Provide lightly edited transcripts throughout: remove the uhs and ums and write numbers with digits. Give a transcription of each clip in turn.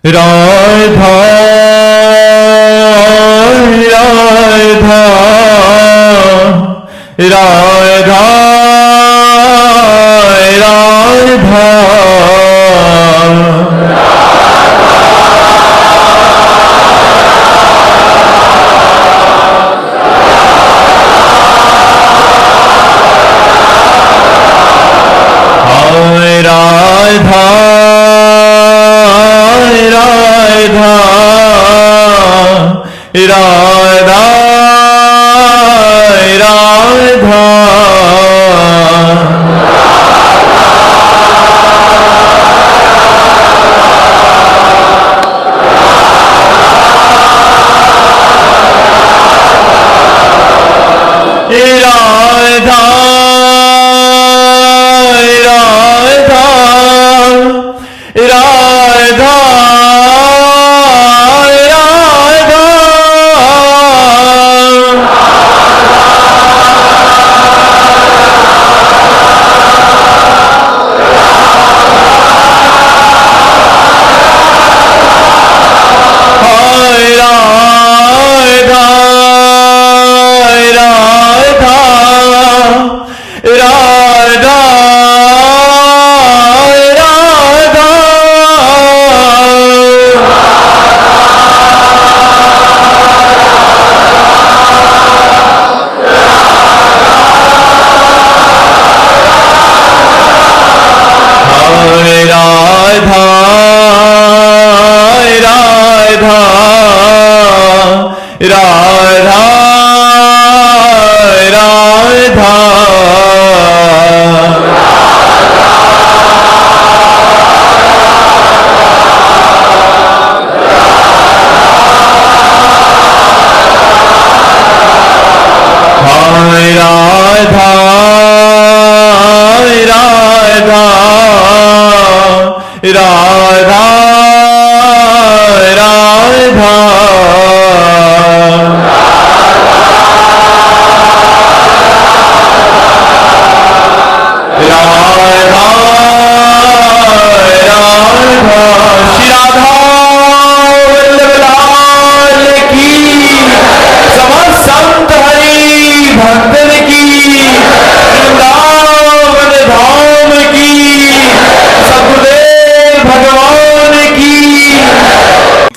राधा राधा राधा राधा राधा राधा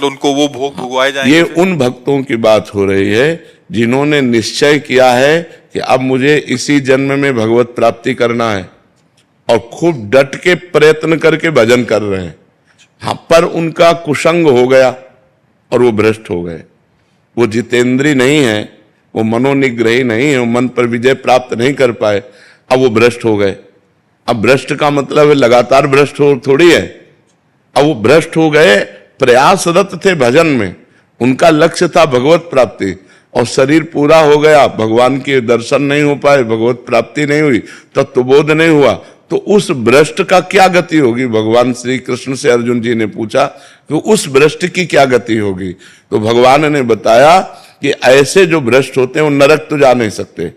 उनको वो भोग भुगवाए जाएंगे। ये उन भक्तों की बात हो रही है जिन्होंने निश्चय किया है कि अब मुझे इसी जन्म में भगवत प्राप्ति करना है और खूब डट के प्रयत्न करके भजन कर रहे हैं। हाँ, पर उनका कुसंग हो गया और वो भ्रष्ट हो गए। वो जितेंद्री नहीं है, वो मनोनिग्रही नहीं है, वो मन पर विजय प्राप्त नहीं कर पाए, अब वो भ्रष्ट हो गए। अब भ्रष्ट का मतलब है लगातार भ्रष्ट हो थोड़ी है। अब वो भ्रष्ट हो गए, प्रयासरत थे भजन में, उनका लक्ष्य था भगवत प्राप्ति और शरीर पूरा हो गया, भगवान के दर्शन नहीं हो पाए, भगवत प्राप्ति नहीं हुई, तत्वबोध नहीं हुआ, तो उस भ्रष्ट का क्या गति होगी? भगवान श्री कृष्ण से अर्जुन जी ने पूछा कि उस भ्रष्ट की क्या गति होगी? तो भगवान ने बताया कि ऐसे जो भ्रष्ट होते हैं वो नरक तो जा नहीं सकते,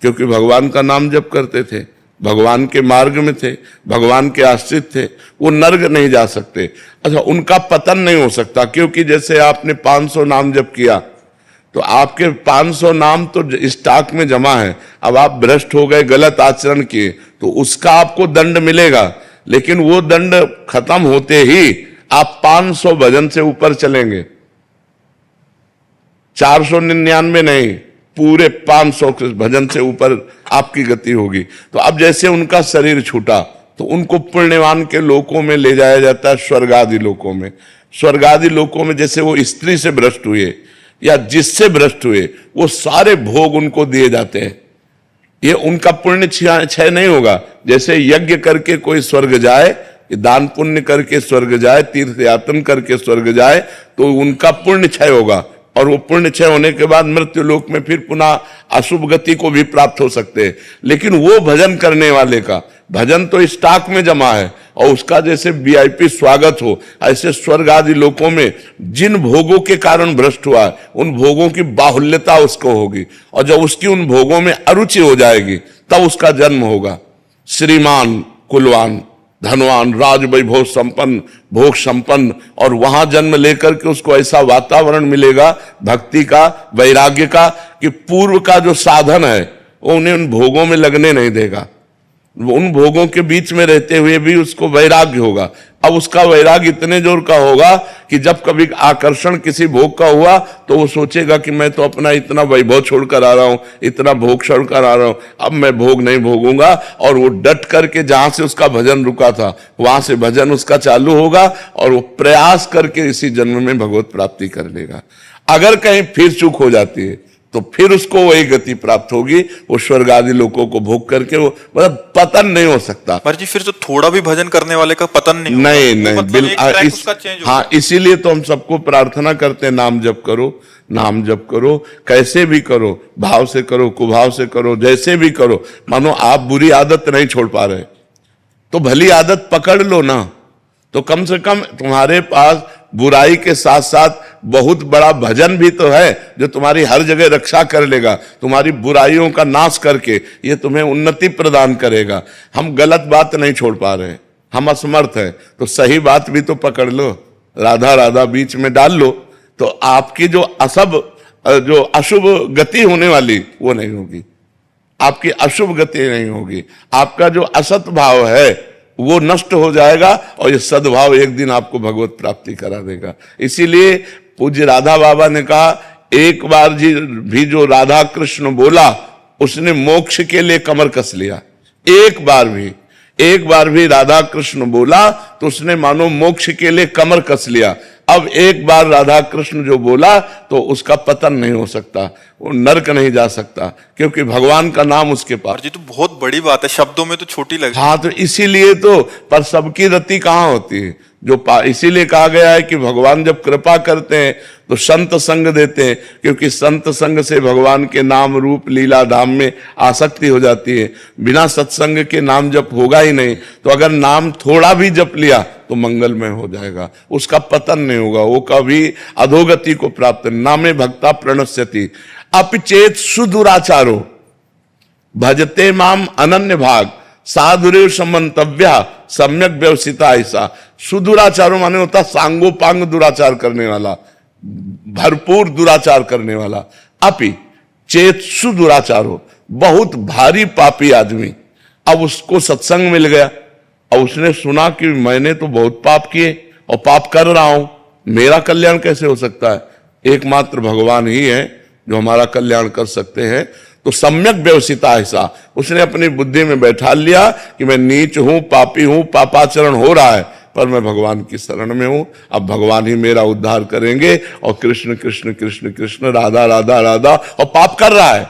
क्योंकि भगवान का नाम जप करते थे, भगवान के मार्ग में थे, भगवान के आश्रित थे, वो नर्क नहीं जा सकते। अच्छा, उनका पतन नहीं हो सकता, क्योंकि जैसे आपने 500 नाम जप किया तो आपके 500 नाम तो स्टॉक में जमा है। अब आप भ्रष्ट हो गए, गलत आचरण किए, तो उसका आपको दंड मिलेगा, लेकिन वो दंड खत्म होते ही आप 500 भजन से ऊपर चलेंगे, 499 नहीं, पूरे 500 भजन से ऊपर आपकी गति होगी। तो अब जैसे उनका शरीर छूटा तो उनको पुण्यवान के लोकों में ले जाया जाता है, स्वर्ग आदि लोकों में। स्वर्ग आदि लोकों में जैसे वो स्त्री से भ्रष्ट हुए या जिससे भ्रष्ट हुए, वो सारे भोग उनको दिए जाते हैं। ये उनका पुण्य क्षय नहीं होगा। जैसे यज्ञ करके कोई स्वर्ग जाए, दान पुण्य करके स्वर्ग जाए, तीर्थ यातन करके स्वर्ग जाए, तो उनका पुण्य क्षय होगा और वो पुण्य क्षय होने के बाद मृत्यु लोक में फिर पुनः अशुभ गति को भी प्राप्त हो सकते हैं। लेकिन वो भजन करने वाले का भजन तो स्टॉक में जमा है और उसका जैसे वीआईपी स्वागत हो, ऐसे स्वर्ग आदि लोकों में जिन भोगों के कारण भ्रष्ट हुआ है उन भोगों की बाहुल्यता उसको होगी, और जब उसकी उन भोगों में अरुचि हो जाएगी तब उसका जन्म होगा। श्रीमान, कुलवान, धनवान, राज वैभव संपन्न, भोग संपन्न, और वहां जन्म लेकर के उसको ऐसा वातावरण मिलेगा भक्ति का, वैराग्य का, कि पूर्व का जो साधन है वो उन्हें उन भोगों में लगने नहीं देगा। उन भोगों के बीच में रहते हुए भी उसको वैराग्य होगा। अब उसका वैराग्य इतने जोर का होगा कि जब कभी आकर्षण किसी भोग का हुआ तो वो सोचेगा कि मैं तो अपना इतना वैभव छोड़कर आ रहा हूं, इतना भोग छोड़कर आ रहा हूं, अब मैं भोग नहीं भोगूंगा। और वो डट करके जहां से उसका भजन रुका था वहां से भजन उसका चालू होगा और वो प्रयास करके इसी जन्म में भगवत प्राप्ति कर लेगा। अगर कहीं फिर चूक हो जाती है तो फिर उसको वही गति प्राप्त होगी, वो स्वर्ग आदि लोगों को भोग करके वो मतलब पतन नहीं हो सकता। पर जी फिर तो थोड़ा भी भजन करने वाले का पतन नहीं होगा। नहीं वो नहीं, मतलब बिल्कुल उसका चेंज होगा। हाँ, इसीलिए तो हम सबको प्रार्थना करते हैं, नाम जप करो, नाम जप करो, कैसे भी करो, भाव से करो, कुभाव से करो, जैसे भी करो। मानो आप बुरी आदत नहीं छोड़ पा रहे तो भली आदत पकड़ लो ना, तो कम से कम तुम्हारे पास बुराई के साथ साथ बहुत बड़ा भजन भी तो है जो तुम्हारी हर जगह रक्षा कर लेगा, तुम्हारी बुराइयों का नाश करके ये तुम्हें उन्नति प्रदान करेगा। हम गलत बात नहीं छोड़ पा रहे, हम असमर्थ हैं, तो सही बात भी तो पकड़ लो, राधा राधा बीच में डाल लो, तो आपकी जो अशुभ गति होने वाली वो नहीं होगी, आपकी अशुभ गति नहीं होगी, आपका जो असत भाव है वो नष्ट हो जाएगा और ये सद्भाव एक दिन आपको भगवत प्राप्ति करा देगा। इसीलिए पूज्य राधा बाबा ने कहा, एक बार जी भी जो राधा कृष्ण बोला उसने मोक्ष के लिए कमर कस लिया। एक बार भी राधा कृष्ण बोला तो उसने मानो मोक्ष के लिए कमर कस लिया। अब एक बार राधा कृष्ण जो बोला तो उसका पतन नहीं हो सकता, वो नरक नहीं जा सकता, क्योंकि भगवान का नाम उसके पास। जी तो बहुत बड़ी बात है, शब्दों में तो छोटी लगती है। हाँ, तो इसीलिए तो, पर सबकी रति कहाँ होती है इसीलिए कहा गया है कि भगवान जब कृपा करते हैं तो संत संग देते हैं, क्योंकि संत संग से भगवान के नाम रूप लीला धाम में आसक्ति हो जाती है। बिना सत्संग के नाम जप होगा ही नहीं। तो अगर नाम थोड़ा भी जप लिया तो मंगलमय हो जाएगा, उसका पतन नहीं होगा, वो कभी अधोगति को प्राप्त। नामे भक्ता प्रणश्यति अपिचेत सुदुराचारो भजते माम अनन्य भाग साधुरेव समंतव्य सम्यक व्यवसिता। ऐसा सुदुराचारो माने होता सांगोपांग दुराचार करने वाला, भरपूर दुराचार करने वाला। अपि चेत सुदुराचारो, बहुत भारी पापी आदमी, अब उसको सत्संग मिल गया और उसने सुना कि मैंने तो बहुत पाप किए और पाप कर रहा हूं, मेरा कल्याण कैसे हो सकता है? एकमात्र भगवान ही है जो हमारा कल्याण कर सकते हैं। तो सम्यक व्यवसिता ऐसा उसने अपनी बुद्धि में बैठा लिया कि मैं नीच हूं, पापी हूं, पापाचरण हो रहा है, पर मैं भगवान की शरण में हूं, अब भगवान ही मेरा उद्धार करेंगे। और कृष्ण कृष्ण कृष्ण कृष्ण, राधा राधा राधा, और पाप कर रहा है,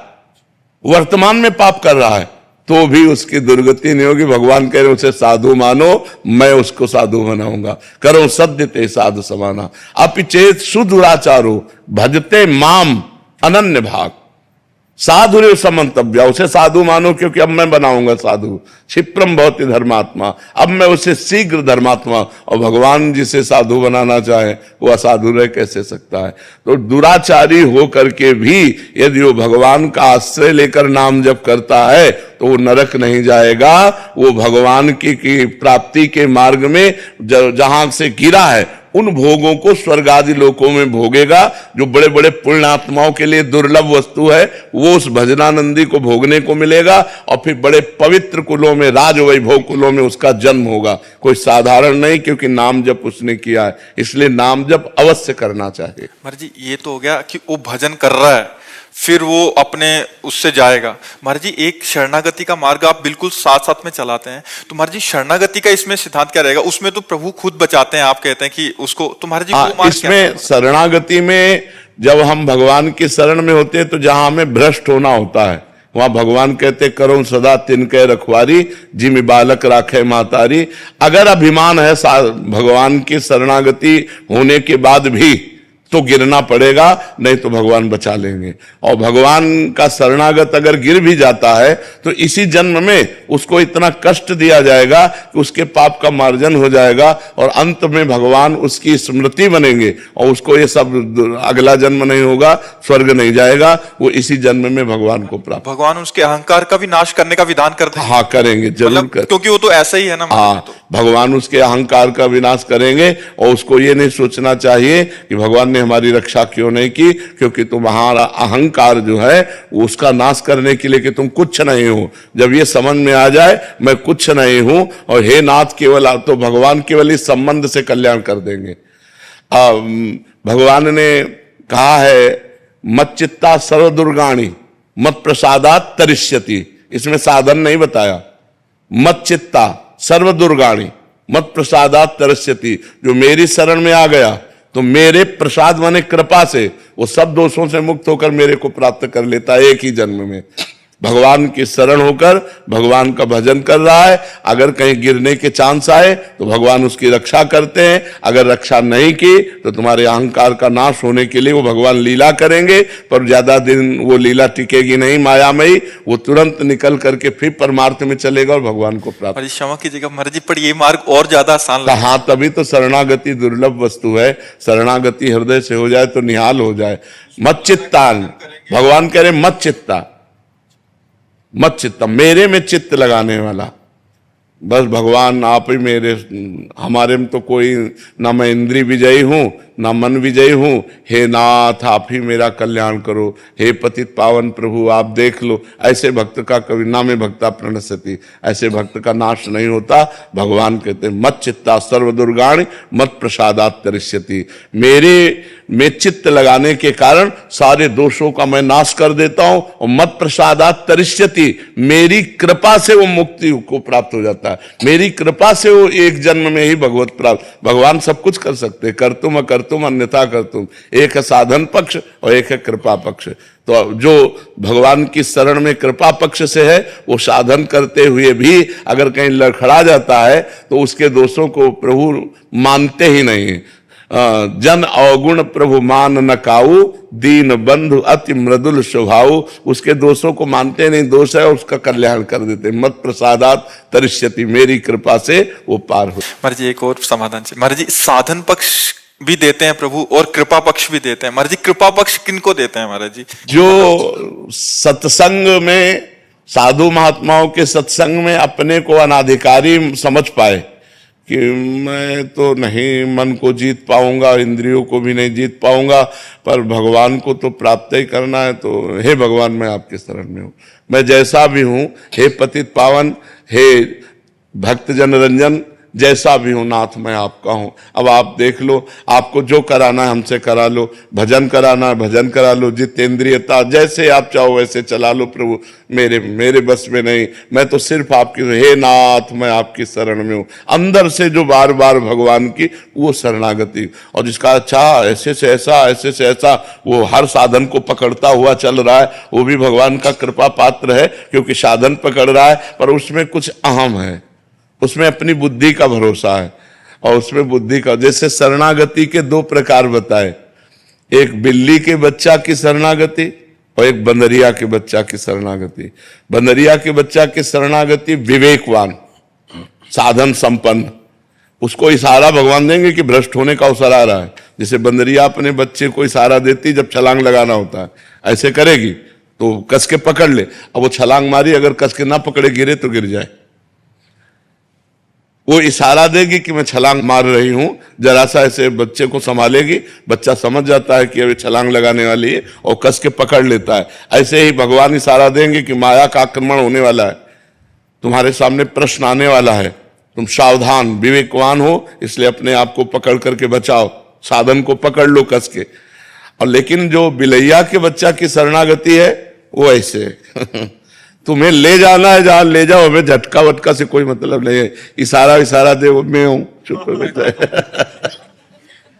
वर्तमान में पाप कर रहा है, तो भी उसकी दुर्गति नहीं होगी। भगवान कह रहे उसे साधु मानो, मैं उसको साधु बनाऊंगा। करो सद्य ते साधु समाना। अपिचेत सुदुराचारो भजते माम अनन्य भाग साधुरेव समंतव्य, उसे साधु मानो, क्योंकि अब मैं बनाऊंगा साधु। क्षिप्रम भवति धर्मात्मा, अब मैं उसे शीघ्र धर्मात्मा। और भगवान जिसे साधु बनाना चाहे वो असाधु रह कैसे सकता है? तो दुराचारी हो करके भी यदि वो भगवान का आश्रय लेकर नाम जप करता है तो वो नरक नहीं जाएगा, वो भगवान की प्राप्ति के मार्ग में जहां से गिरा है उन भोगों को स्वर्ग आदि लोकों में भोगेगा। जो बड़े बड़े पुण्यात्माओं के लिए दुर्लभ वस्तु है वो उस भजनानंदी को भोगने को मिलेगा, और फिर बड़े पवित्र कुलों में, राज वैभव कुलों में उसका जन्म होगा। कोई साधारण नहीं, क्योंकि नाम जप उसने किया है, इसलिए नाम जप अवश्य करना चाहिए। महाराज जी ये तो हो गया कि वो भजन कर रहा है, फिर वो अपने उससे जाएगा। महाराज जी एक शरणागति का मार्ग आप बिल्कुल साथ साथ में चलाते हैं, तो महाराज जी शरणागति का इसमें सिद्धांत क्या रहेगा? उसमें तो प्रभु खुद बचाते हैं, आप कहते हैं कि उसको, तो महाराज जी वो मार्ग इसमें शरणागति में जब हम भगवान की शरण में होते हैं तो जहां हमें भ्रष्ट होना होता है वहां भगवान कहते करो सदा तिनके रखवारी, जिम बालक राखे मातारी। अगर अभिमान है भगवान की शरणागति होने के बाद भी, तो गिरना पड़ेगा, नहीं तो भगवान बचा लेंगे। और भगवान का शरणागत अगर गिर भी जाता है तो इसी जन्म में उसको इतना कष्ट दिया जाएगा कि उसके पाप का मार्जन हो जाएगा और अंत में भगवान उसकी स्मृति बनेंगे और उसको ये सब अगला जन्म नहीं होगा, स्वर्ग नहीं जाएगा, वो इसी जन्म में भगवान को प्राप्त। भगवान उसके अहंकार का भी नाश करने का विधान करते हैं। हाँ, करेंगे, जरूर कर, क्योंकि वो तो ऐसा ही है ना। हाँ, भगवान उसके अहंकार का विनाश करेंगे और उसको ये नहीं सोचना चाहिए कि भगवान ने हमारी रक्षा क्यों नहीं की, क्योंकि तुम्हारा अहंकार जो है उसका नाश करने के लिए कि तुम कुछ नहीं हो। जब ये समझ में आ जाए मैं कुछ नहीं हूं और हे नाथ केवल, तो भगवान केवल इस संबंध से कल्याण कर देंगे। भगवान ने कहा है मत चित्ता सर्व दुर्गाणी मत प्रसादात तरिष्यति, इसमें साधन नहीं बताया। मत चित्ता सर्व दुर्गाणी मत प्रसादात तरिष्यति, जो मेरी शरण में आ गया तो मेरे प्रसाद माने कृपा से वो सब दोषों से मुक्त होकर मेरे को प्राप्त कर लेता है एक ही जन्म में। भगवान की शरण होकर भगवान का भजन कर रहा है, अगर कहीं गिरने के चांस आए तो भगवान उसकी रक्षा करते हैं, अगर रक्षा नहीं की तो तुम्हारे अहंकार का नाश होने के लिए वो भगवान लीला करेंगे, पर ज्यादा दिन वो लीला टिकेगी नहीं मायामयी, वो तुरंत निकल करके फिर परमार्थ में चलेगा और भगवान को प्राप्त। क्षमा कीजिएगा महाराज जी, पर ये मार्ग और ज्यादा आसान लगता है। हाँ, तभी तो शरणागति दुर्लभ वस्तु है, शरणागति हृदय से हो जाए तो निहाल हो जाए। मत चित्तान, भगवान कह रहे मत चित्ता, मत चित्ता, मेरे में चित्त लगाने वाला, बस भगवान आप ही मेरे, हमारे में तो कोई ना मैं इंद्रिय विजयी हूं ना मन विजयी हूं, हे नाथ आप ही मेरा कल्याण करो, हे पतित पावन प्रभु आप देख लो। ऐसे भक्त का कभी नामे भक्ता प्रणश्यति, ऐसे भक्त का नाश नहीं होता। भगवान कहते मत चित्ता सर्व दुर्गाणि मत प्रसादात तरिष्यति, मेरे में चित्त लगाने के कारण सारे दोषों का मैं नाश कर देता हूं और मत प्रसादात तरिष्यति, मेरी कृपा से वो मुक्ति को प्राप्त हो जाता है, मेरी कृपा से वो एक जन्म में ही भगवत प्राप्त। भगवान सब कुछ कर सकते, कर तुम अकर्तुम अन्यथा कर तुम, एक है साधन पक्ष और एक है कृपा पक्ष। तो जो भगवान की शरण में कृपा पक्ष से है वो साधन करते हुए भी अगर कहीं लड़खड़ा जाता है तो उसके दोषों को प्रभु मानते ही नहीं। जन अवगुण प्रभु मान न काऊ, दीन बंधु अति मृदुल स्वभाव, उसके दोषों को मानते नहीं, दोष है उसका कल्याण कर देते। मत प्रसादात तरिष्यति, मेरी कृपा से वो पार हो। महाराज जी एक और समाधान से, महाराज जी साधन पक्ष भी देते हैं प्रभु और कृपा पक्ष भी देते हैं। महाराज जी कृपा पक्ष किनको देते हैं महाराज जी? जो सत्संग में, साधु महात्माओं के सत्संग में अपने को अनाधिकारी समझ पाए कि मैं तो नहीं मन को जीत पाऊंगा, इंद्रियों को भी नहीं जीत पाऊंगा, पर भगवान को तो प्राप्त ही करना है, तो हे भगवान मैं आपके शरण में हूं, मैं जैसा भी हूं, हे पतित पावन, हे भक्त जन रंजन, जैसा भी हूं नाथ मैं आपका हूं। अब आप देख लो, आपको जो कराना है हमसे करा लो, भजन कराना है भजन करा लो, जितेंद्रियता जैसे आप चाहो वैसे चला लो प्रभु, मेरे बस में नहीं, मैं तो सिर्फ आपकी, हे नाथ मैं आपकी शरण में हूं। अंदर से जो बार बार भगवान की वो शरणागति, और जिसका अच्छा ऐसे से ऐसा ऐसे से ऐसा वो हर साधन को पकड़ता हुआ चल रहा है, वो भी भगवान का कृपा पात्र है, क्योंकि साधन पकड़ रहा है पर उसमें कुछ अहम है, उसमें अपनी बुद्धि का भरोसा है, और उसमें बुद्धि का, जैसे शरणागति के दो प्रकार बताए, एक बिल्ली के बच्चा की शरणागति और एक बंदरिया के बच्चा की शरणागति। बंदरिया के बच्चा की शरणागति विवेकवान, साधन संपन्न, उसको इशारा भगवान देंगे कि भ्रष्ट होने का अवसर आ रहा है। जैसे बंदरिया अपने बच्चे को इशारा देती जब छलांग लगाना होता है, ऐसे करेगी तो कस के पकड़ ले, अब वो छलांग मारी, अगर कस के ना पकड़े गिरे तो गिर जाए। वो इशारा देगी कि मैं छलांग मार रही हूं, जरा सा ऐसे बच्चे को संभालेगी, बच्चा समझ जाता है कि अभी छलांग लगाने वाली है और कस के पकड़ लेता है। ऐसे ही भगवान इशारा देंगे कि माया का आक्रमण होने वाला है, तुम्हारे सामने प्रश्न आने वाला है, तुम सावधान विवेकवान हो, इसलिए अपने आप को पकड़ करके बचाओ, साधन को पकड़ लो कस के। और लेकिन जो बिलैया के बच्चा की शरणागति है वो ऐसे तुम्हें ले जाना है जहां ले जाओ, हमें झटका वटका से कोई मतलब नहीं है, इशारा दे मैं हूं, चुप रहता है।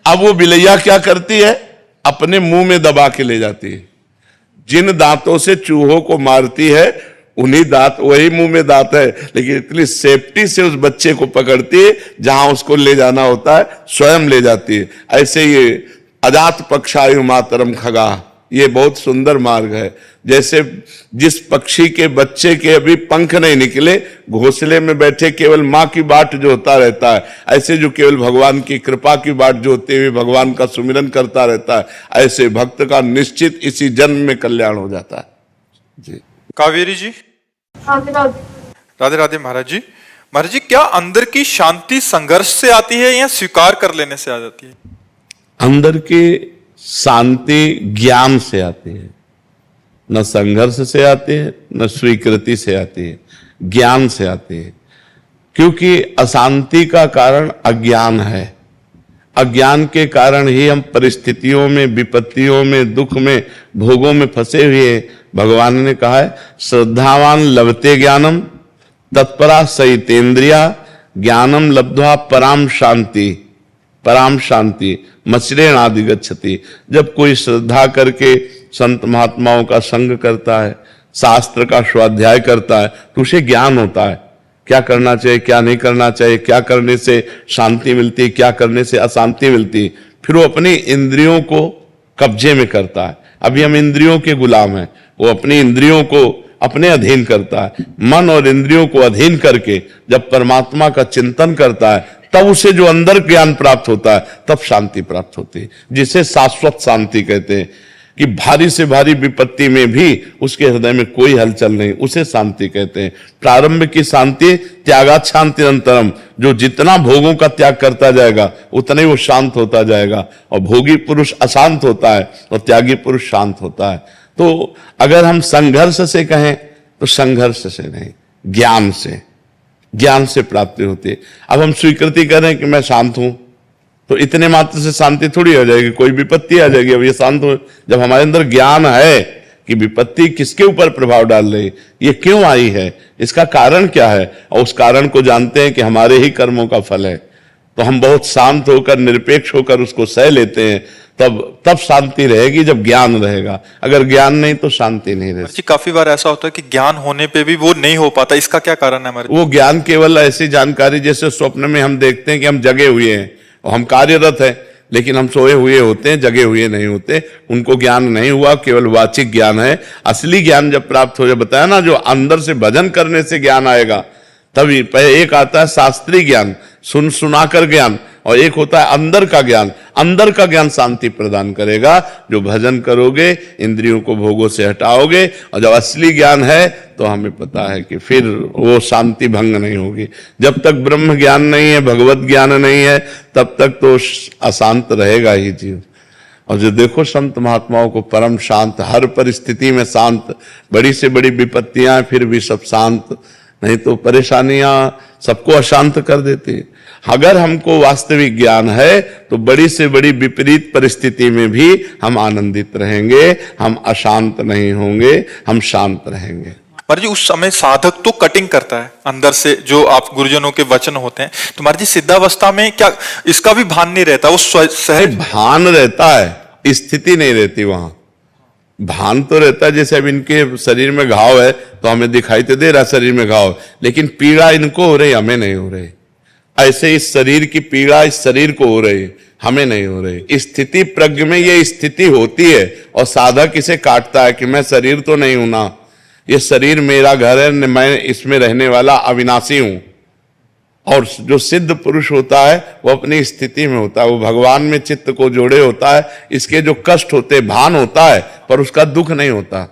अब वो बिलैया क्या करती है, अपने मुंह में दबा के ले जाती है। जिन दांतों से चूहों को मारती है उन्हीं दांत, वही मुंह में दांत है, लेकिन इतनी सेफ्टी से उस बच्चे को पकड़ती है, जहां उसको ले जाना होता है स्वयं ले जाती है। ऐसे ये अजात पक्षायु मातरम खगा, ये बहुत सुंदर मार्ग है। जैसे जिस पक्षी के बच्चे के अभी पंख नहीं निकले, घोंसले में बैठे केवल माँ की बाट जो होता रहता है, ऐसे जो केवल भगवान की कृपा की बाट जो होते हुए भगवान का सुमिरन करता रहता है, ऐसे भक्त का निश्चित इसी जन्म में कल्याण हो जाता है। जी कावेरी जी, राधे राधे। राधे राधे महाराज जी। महाराज जी, क्या अंदर की शांति संघर्ष से आती है या स्वीकार कर लेने से आ जाती है? अंदर की शांति ज्ञान से आती है, न संघर्ष से आती है न स्वीकृति से आती है, ज्ञान से आती है। क्योंकि अशांति का कारण अज्ञान है। अज्ञान के कारण ही हम परिस्थितियों में, विपत्तियों में, दुख में, भोगों में फंसे हुए हैं। भगवान ने कहा है, श्रद्धावान लभते ज्ञानम तत्परा सहितेन्द्रिया ज्ञानम लब्ध्वा पराम शांति, पराम शांति मचरेण आदि गच्छति। जब कोई श्रद्धा करके संत महात्माओं का संग करता है, शास्त्र का स्वाध्याय करता है, तो उसे ज्ञान होता है क्या करना चाहिए, क्या नहीं करना चाहिए, क्या करने से शांति मिलती, क्या करने से अशांति मिलती। फिर वो अपनी इंद्रियों को कब्जे में करता है। अभी हम इंद्रियों के गुलाम हैं, वो अपनी इंद्रियों को अपने अधीन करता है। मन और इंद्रियों को अधीन करके जब परमात्मा का चिंतन करता है, तब उसे जो अंदर ज्ञान प्राप्त होता है, तब शांति प्राप्त होती है, जिसे शाश्वत शांति कहते हैं। कि भारी से भारी विपत्ति में भी उसके हृदय में कोई हलचल नहीं, उसे शांति कहते हैं। प्रारंभ की शांति त्यागात शांति अंतरम, जो जितना भोगों का त्याग करता जाएगा उतना ही वो शांत होता जाएगा। और भोगी पुरुष अशांत होता है और त्यागी पुरुष शांत होता है। तो अगर हम संघर्ष से कहें तो संघर्ष से नहीं, ज्ञान से, ज्ञान से प्राप्ति होती है। अब हम स्वीकृति करें कि मैं शांत हूं, तो इतने मात्र से शांति थोड़ी हो जाएगी, कोई विपत्ति आ जाएगी। अब ये शांत हो, जब हमारे अंदर ज्ञान है कि विपत्ति किसके ऊपर प्रभाव डाल रही, ये क्यों आई है, इसका कारण क्या है, और उस कारण को जानते हैं कि हमारे ही कर्मों का फल है, तो हम बहुत शांत होकर, निरपेक्ष होकर उसको सह लेते हैं। तब शांति रहेगी जब ज्ञान रहेगा। अगर ज्ञान नहीं तो शांति नहीं रहेगी। काफी बार ऐसा होता है कि ज्ञान होने पे भी वो नहीं हो पाता, इसका क्या कारण है हमारे? वो ज्ञान केवल ऐसी जानकारी, जैसे स्वप्न में हम देखते हैं कि हम जगे हुए हैं और हम कार्यरत हैं, लेकिन हम सोए हुए होते हैं, जगे हुए नहीं होते। उनको ज्ञान नहीं हुआ, केवल वाचिक ज्ञान है। असली ज्ञान जब प्राप्त हो जाए, बताया ना, जो अंदर से भजन करने से ज्ञान आएगा, तभी एक आता है शास्त्रीय ज्ञान, सुनाकर ज्ञान, और एक होता है अंदर का ज्ञान। अंदर का ज्ञान शांति प्रदान करेगा। जो भजन करोगे, इंद्रियों को भोगों से हटाओगे, और जब असली ज्ञान है तो हमें पता है कि फिर वो शांति भंग नहीं होगी। जब तक ब्रह्म ज्ञान नहीं है, भगवत ज्ञान नहीं है, तब तक तो अशांत रहेगा ही जीव। और जो देखो संत महात्माओं को परम शांत, हर परिस्थिति में शांत, बड़ी से बड़ी विपत्तियां फिर भी सब शांत, नहीं तो परेशानियां सबको अशांत कर देती है। अगर हमको वास्तविक ज्ञान है तो बड़ी से बड़ी विपरीत परिस्थिति में भी हम आनंदित रहेंगे, हम अशांत नहीं होंगे, हम शांत रहेंगे। पर जी उस समय साधक तो कटिंग करता है अंदर से, जो आप गुरुजनों के वचन होते हैं, तो महाराज जी सिद्धावस्था में क्या इसका भी भान नहीं रहता? वो सहज भान रहता है, स्थिति नहीं रहती वहां। भान तो रहता है, जैसे अब इनके शरीर में घाव है तो हमें दिखाई तो दे रहा शरीर में घाव, लेकिन पीड़ा इनको हो रही, हमें नहीं हो रही। ऐसे इस शरीर की पीड़ा इस शरीर को हो रही, हमें नहीं हो रही। स्थिति प्रज्ञ में ये स्थिति होती है और साधक इसे काटता है कि मैं शरीर तो नहीं हूं ना, ये शरीर मेरा घर है, मैं इसमें रहने वाला अविनाशी हूं। और जो सिद्ध पुरुष होता है वो अपनी स्थिति में होता है, वो भगवान में चित्त को जोड़े होता है। इसके जो कष्ट होते, भान होता है पर उसका दुख नहीं होता।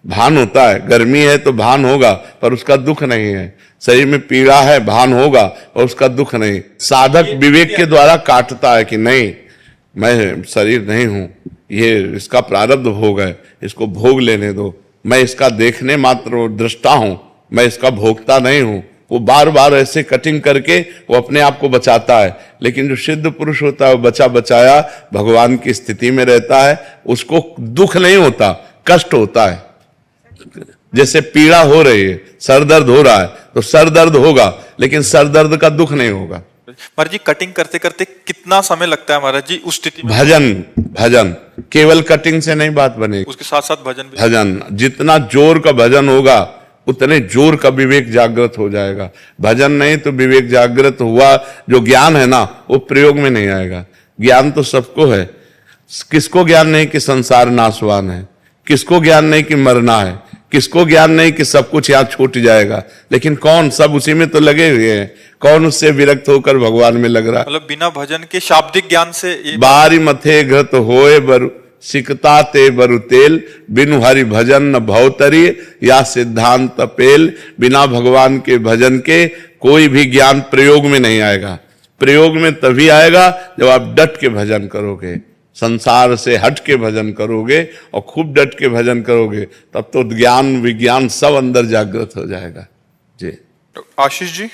भान होता है, गर्मी है तो भान होगा पर उसका दुख नहीं है। शरीर में पीड़ा है, भान होगा और उसका दुख नहीं। साधक विवेक के द्वारा काटता है कि नहीं, मैं शरीर नहीं हूं, ये इसका प्रारब्ध भोग है, इसको भोग लेने दो, मैं इसका देखने मात्र दृष्टा हूं, मैं इसका भोगता नहीं हूं। वो बार बार ऐसे कटिंग करके वो अपने आप को बचाता है। लेकिन जो सिद्ध पुरुष होता है वो बचा बचाया भगवान की स्थिति में रहता है, उसको दुख नहीं होता, कष्ट होता है। जैसे पीड़ा हो रही है, सर दर्द हो रहा है तो सर दर्द होगा, लेकिन सर दर्द का दुख नहीं होगा। महाराज जी कटिंग करते करते कितना समय लगता है महाराज जी उस स्थिति में? भजन केवल कटिंग से नहीं बात बनेगी, उसके साथ साथ भजन भी। भजन जितना जोर का भजन होगा उतने जोर का विवेक जागृत हो जाएगा। भजन नहीं तो विवेक जागृत हुआ, जो ज्ञान है ना वो प्रयोग में नहीं आएगा। ज्ञान तो सबको है, किसको ज्ञान नहीं कि संसार नाशवान है, किसको ज्ञान नहीं कि मरना है, किसको ज्ञान नहीं कि सब कुछ यहां छूट जाएगा। लेकिन कौन, सब उसी में तो लगे हुए हैं, कौन उससे विरक्त होकर भगवान में लग रहा है? मतलब बिना भजन के शाब्दिक ज्ञान से ये बारी मथे घृत होए बरु सिकता ते बरु तेल, बिनु हरि भजन न भवतरी या सिद्धांत पेल। बिना भगवान के भजन के कोई भी ज्ञान प्रयोग में नहीं आएगा। प्रयोग में तभी आएगा जब आप डट के भजन करोगे, संसार से हट के भजन करोगे और खूब डट के भजन करोगे, तब तो ज्ञान विज्ञान सब अंदर जागृत हो जाएगा। जी आशीष जी,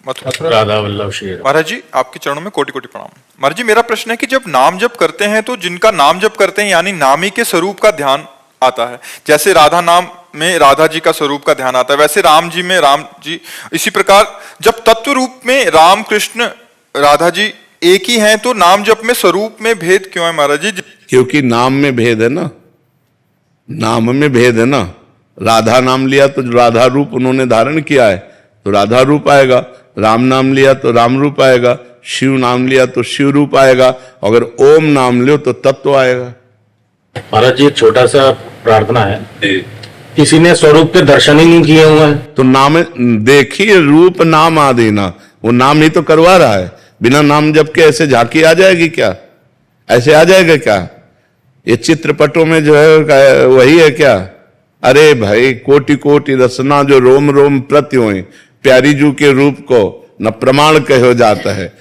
मथुरा। राधा वल्लभ श्री महाराज जी, आपके चरणों में कोटि कोटि प्रणाम। महाराज जी, मेरा प्रश्न है कि जब नाम जप करते हैं तो जिनका नाम जप करते हैं यानी नामी के स्वरूप का ध्यान आता है, जैसे राधा नाम में राधा जी का स्वरूप का ध्यान आता है, वैसे राम जी में राम जी, इसी प्रकार जब तत्व रूप में राम कृष्ण राधा जी एक ही हैं तो नाम जप में स्वरूप में भेद क्यों है महाराज जी? क्योंकि नाम में भेद है ना, नाम में भेद है ना। राधा नाम लिया तो राधा रूप उन्होंने धारण किया है तो राधा रूप आएगा, राम नाम लिया तो राम रूप आएगा, शिव नाम लिया तो शिव रूप आएगा, अगर ओम नाम लियो तो तत्व आएगा। महाराज जी, एक छोटा सा प्रार्थना है, किसी ने स्वरूप के दर्शन ही नहीं किए हुए हैं तो नाम देखिए, रूप नाम आदि ना, वो नाम ही तो करवा रहा है। बिना नाम जप के ऐसे झांकी आ जाएगी क्या? ऐसे आ जाएगा क्या? ये चित्रपटों में जो है वही है क्या? अरे भाई, कोटि कोटि रसना जो रोम रोम प्रत्यों, प्यारी जू के रूप को न प्रमाण कहो जाता है।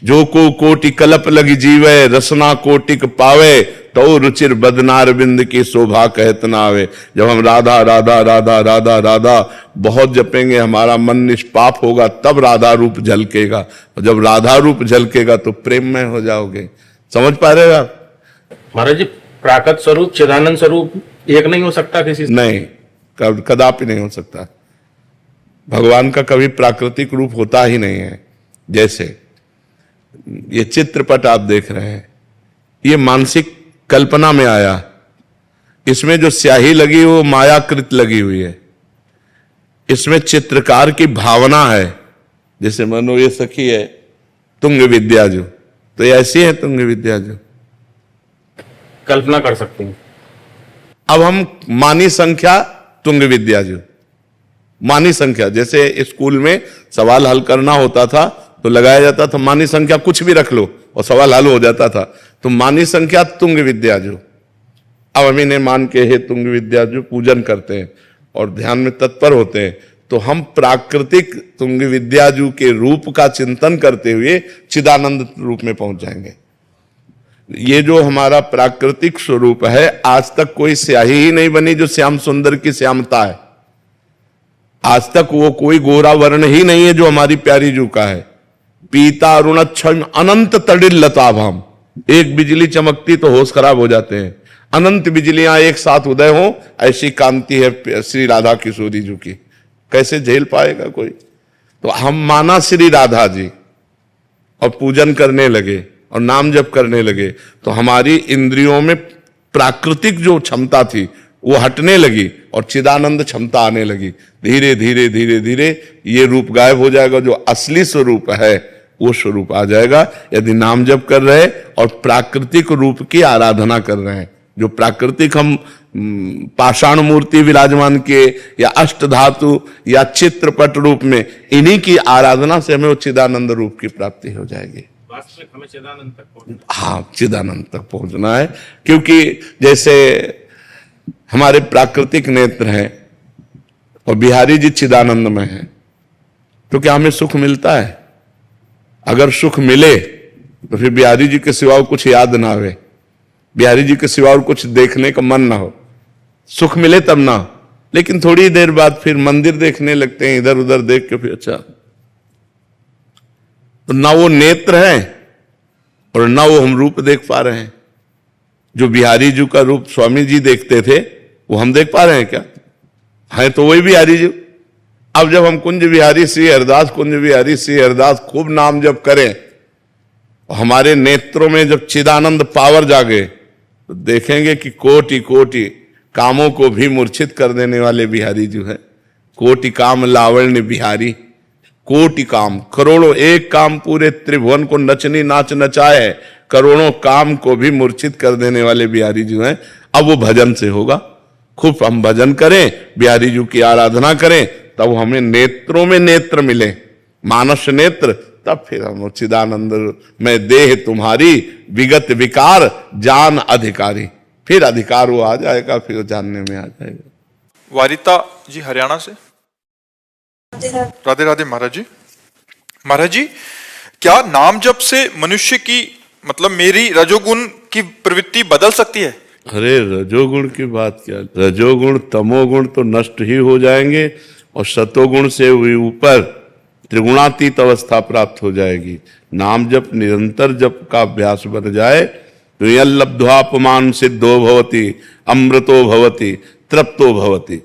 जो को कोटि कलप लगी जीवे, रसना कोटिक पावे, तो रुचिर बदनार बिंद की शोभा कहत ना आवे। जब हम राधा राधा राधा राधा राधा बहुत जपेंगे, हमारा मन निष्पाप होगा, तब राधा रूप झलकेगा, और जब राधा रूप झलकेगा तो प्रेम में हो जाओगे। समझ पा रहे हो आप? महाराज जी, प्राकृत स्वरूप चिदानंद स्वरूप एक नहीं हो सकता किसी से? नहीं, कदापि नहीं हो सकता। भगवान का कभी प्राकृतिक रूप होता ही नहीं है। जैसे ये चित्रपट आप देख रहे हैं, ये मानसिक कल्पना में आया, इसमें जो स्याही लगी वो मायाकृत लगी हुई है, इसमें चित्रकार की भावना है। जैसे मानो ये सखी है तुंग विद्याजू, तो ये ऐसी है तुंग विद्याजू, कल्पना कर सकते हैं। अब हम मानी संख्या तुंग विद्याजू, मानी संख्या, जैसे स्कूल में सवाल हल करना होता था तो लगाया जाता था मानी संख्या, कुछ भी रख लो और सवाल हल हो जाता था, तो मानी संख्या तुंग विद्याजू। अब हम इन्हें मान के हे तुंग विद्याजू पूजन करते हैं और ध्यान में तत्पर होते हैं, तो हम प्राकृतिक तुंग विद्याजू के रूप का चिंतन करते हुए चिदानंद रूप में पहुंच जाएंगे। ये जो हमारा प्राकृतिक स्वरूप है, आज तक कोई स्याही ही नहीं बनी जो श्याम सुंदर की श्यामता है। आज तक वो कोई गोरा वर्ण ही नहीं है जो हमारी प्यारी जू का है। पीता अरुणच्छम अनंत तड़िल लताभाम, एक बिजली चमकती तो होश खराब हो जाते हैं। अनंत बिजलियां एक साथ उदय हो, ऐसी कांति है श्री राधा किशोरी जू की, कैसे झेल पाएगा कोई? तो हम माना श्री राधा जी और पूजन करने लगे और नाम जप करने लगे, तो हमारी इंद्रियों में प्राकृतिक जो क्षमता थी वो हटने लगी और चिदानंद क्षमता आने लगी। धीरे धीरे धीरे धीरे ये रूप गायब हो जाएगा, जो असली स्वरूप है वो स्वरूप आ जाएगा। यदि नाम जप कर रहे और प्राकृतिक रूप की आराधना कर रहे हैं, जो प्राकृतिक हम पाषाण मूर्ति विराजमान के या अष्ट धातु या चित्रपट रूप में, इन्हीं की आराधना से हमें वो चिदानंद रूप की प्राप्ति हो जाएगी। वास्तविक हमें चिदानंद तक पहुंचना, हाँ, चिदानंद तक पहुंचना है। क्योंकि जैसे हमारे प्राकृतिक नेत्र हैं और बिहारी जी चिदानंद में हैं, तो क्या हमें सुख मिलता है? अगर सुख मिले तो फिर बिहारी जी के सिवा कुछ याद ना आवे, बिहारी जी के सिवा कुछ देखने का मन ना हो। सुख मिले तब ना, लेकिन थोड़ी देर बाद फिर मंदिर देखने लगते हैं, इधर उधर देख के फिर अच्छा, तो ना वो नेत्र है और ना वो हम रूप देख पा रहे हैं। जो बिहारी जी का रूप स्वामी जी देखते थे वो हम देख पा रहे हैं क्या? है तो वही बिहारी जी। अब जब हम कुंज बिहारी श्री हरिदास, कुंज बिहारी श्री हरिदास खूब नाम जप करें, हमारे नेत्रों में जब चिदानंद पावर जागे, तो देखेंगे कि कोटि कोटि कामों को भी मूर्छित कर देने वाले बिहारी जो है। कोटि काम लावण्य बिहारी, कोटि काम, करोड़ों एक काम पूरे त्रिभुवन को नचनी नाच नचाए, करोड़ों काम को भी मूर्छित कर देने वाले बिहारी जी हैं। अब वो भजन से होगा। खूब हम भजन करें, बिहारी जी की आराधना करें, तब हमें नेत्रों में नेत्र मिले, मानस नेत्र, तब फिर हम चिदानंद में देह तुम्हारी विगत विकार जान अधिकारी, फिर अधिकार वो आ जाएगा, फिर जानने में आ जाएगा। वारिता जी हरियाणा से। राधे राधे महाराज जी। महाराज जी, क्या नाम जप से मनुष्य की मतलब मेरी रजोगुण की प्रवृत्ति बदल सकती है? अरे रजोगुण की बात क्या, रजोगुण तमोगुण तो नष्ट ही हो जाएंगे और सतोगुण से ऊपर त्रिगुणातीत अवस्था प्राप्त हो जाएगी। नाम जप निरंतर जप का अभ्यास बन जाए तो यह लब्ध्वापमान सिद्धो भवति अमृतो भवति तृप्तो भवति।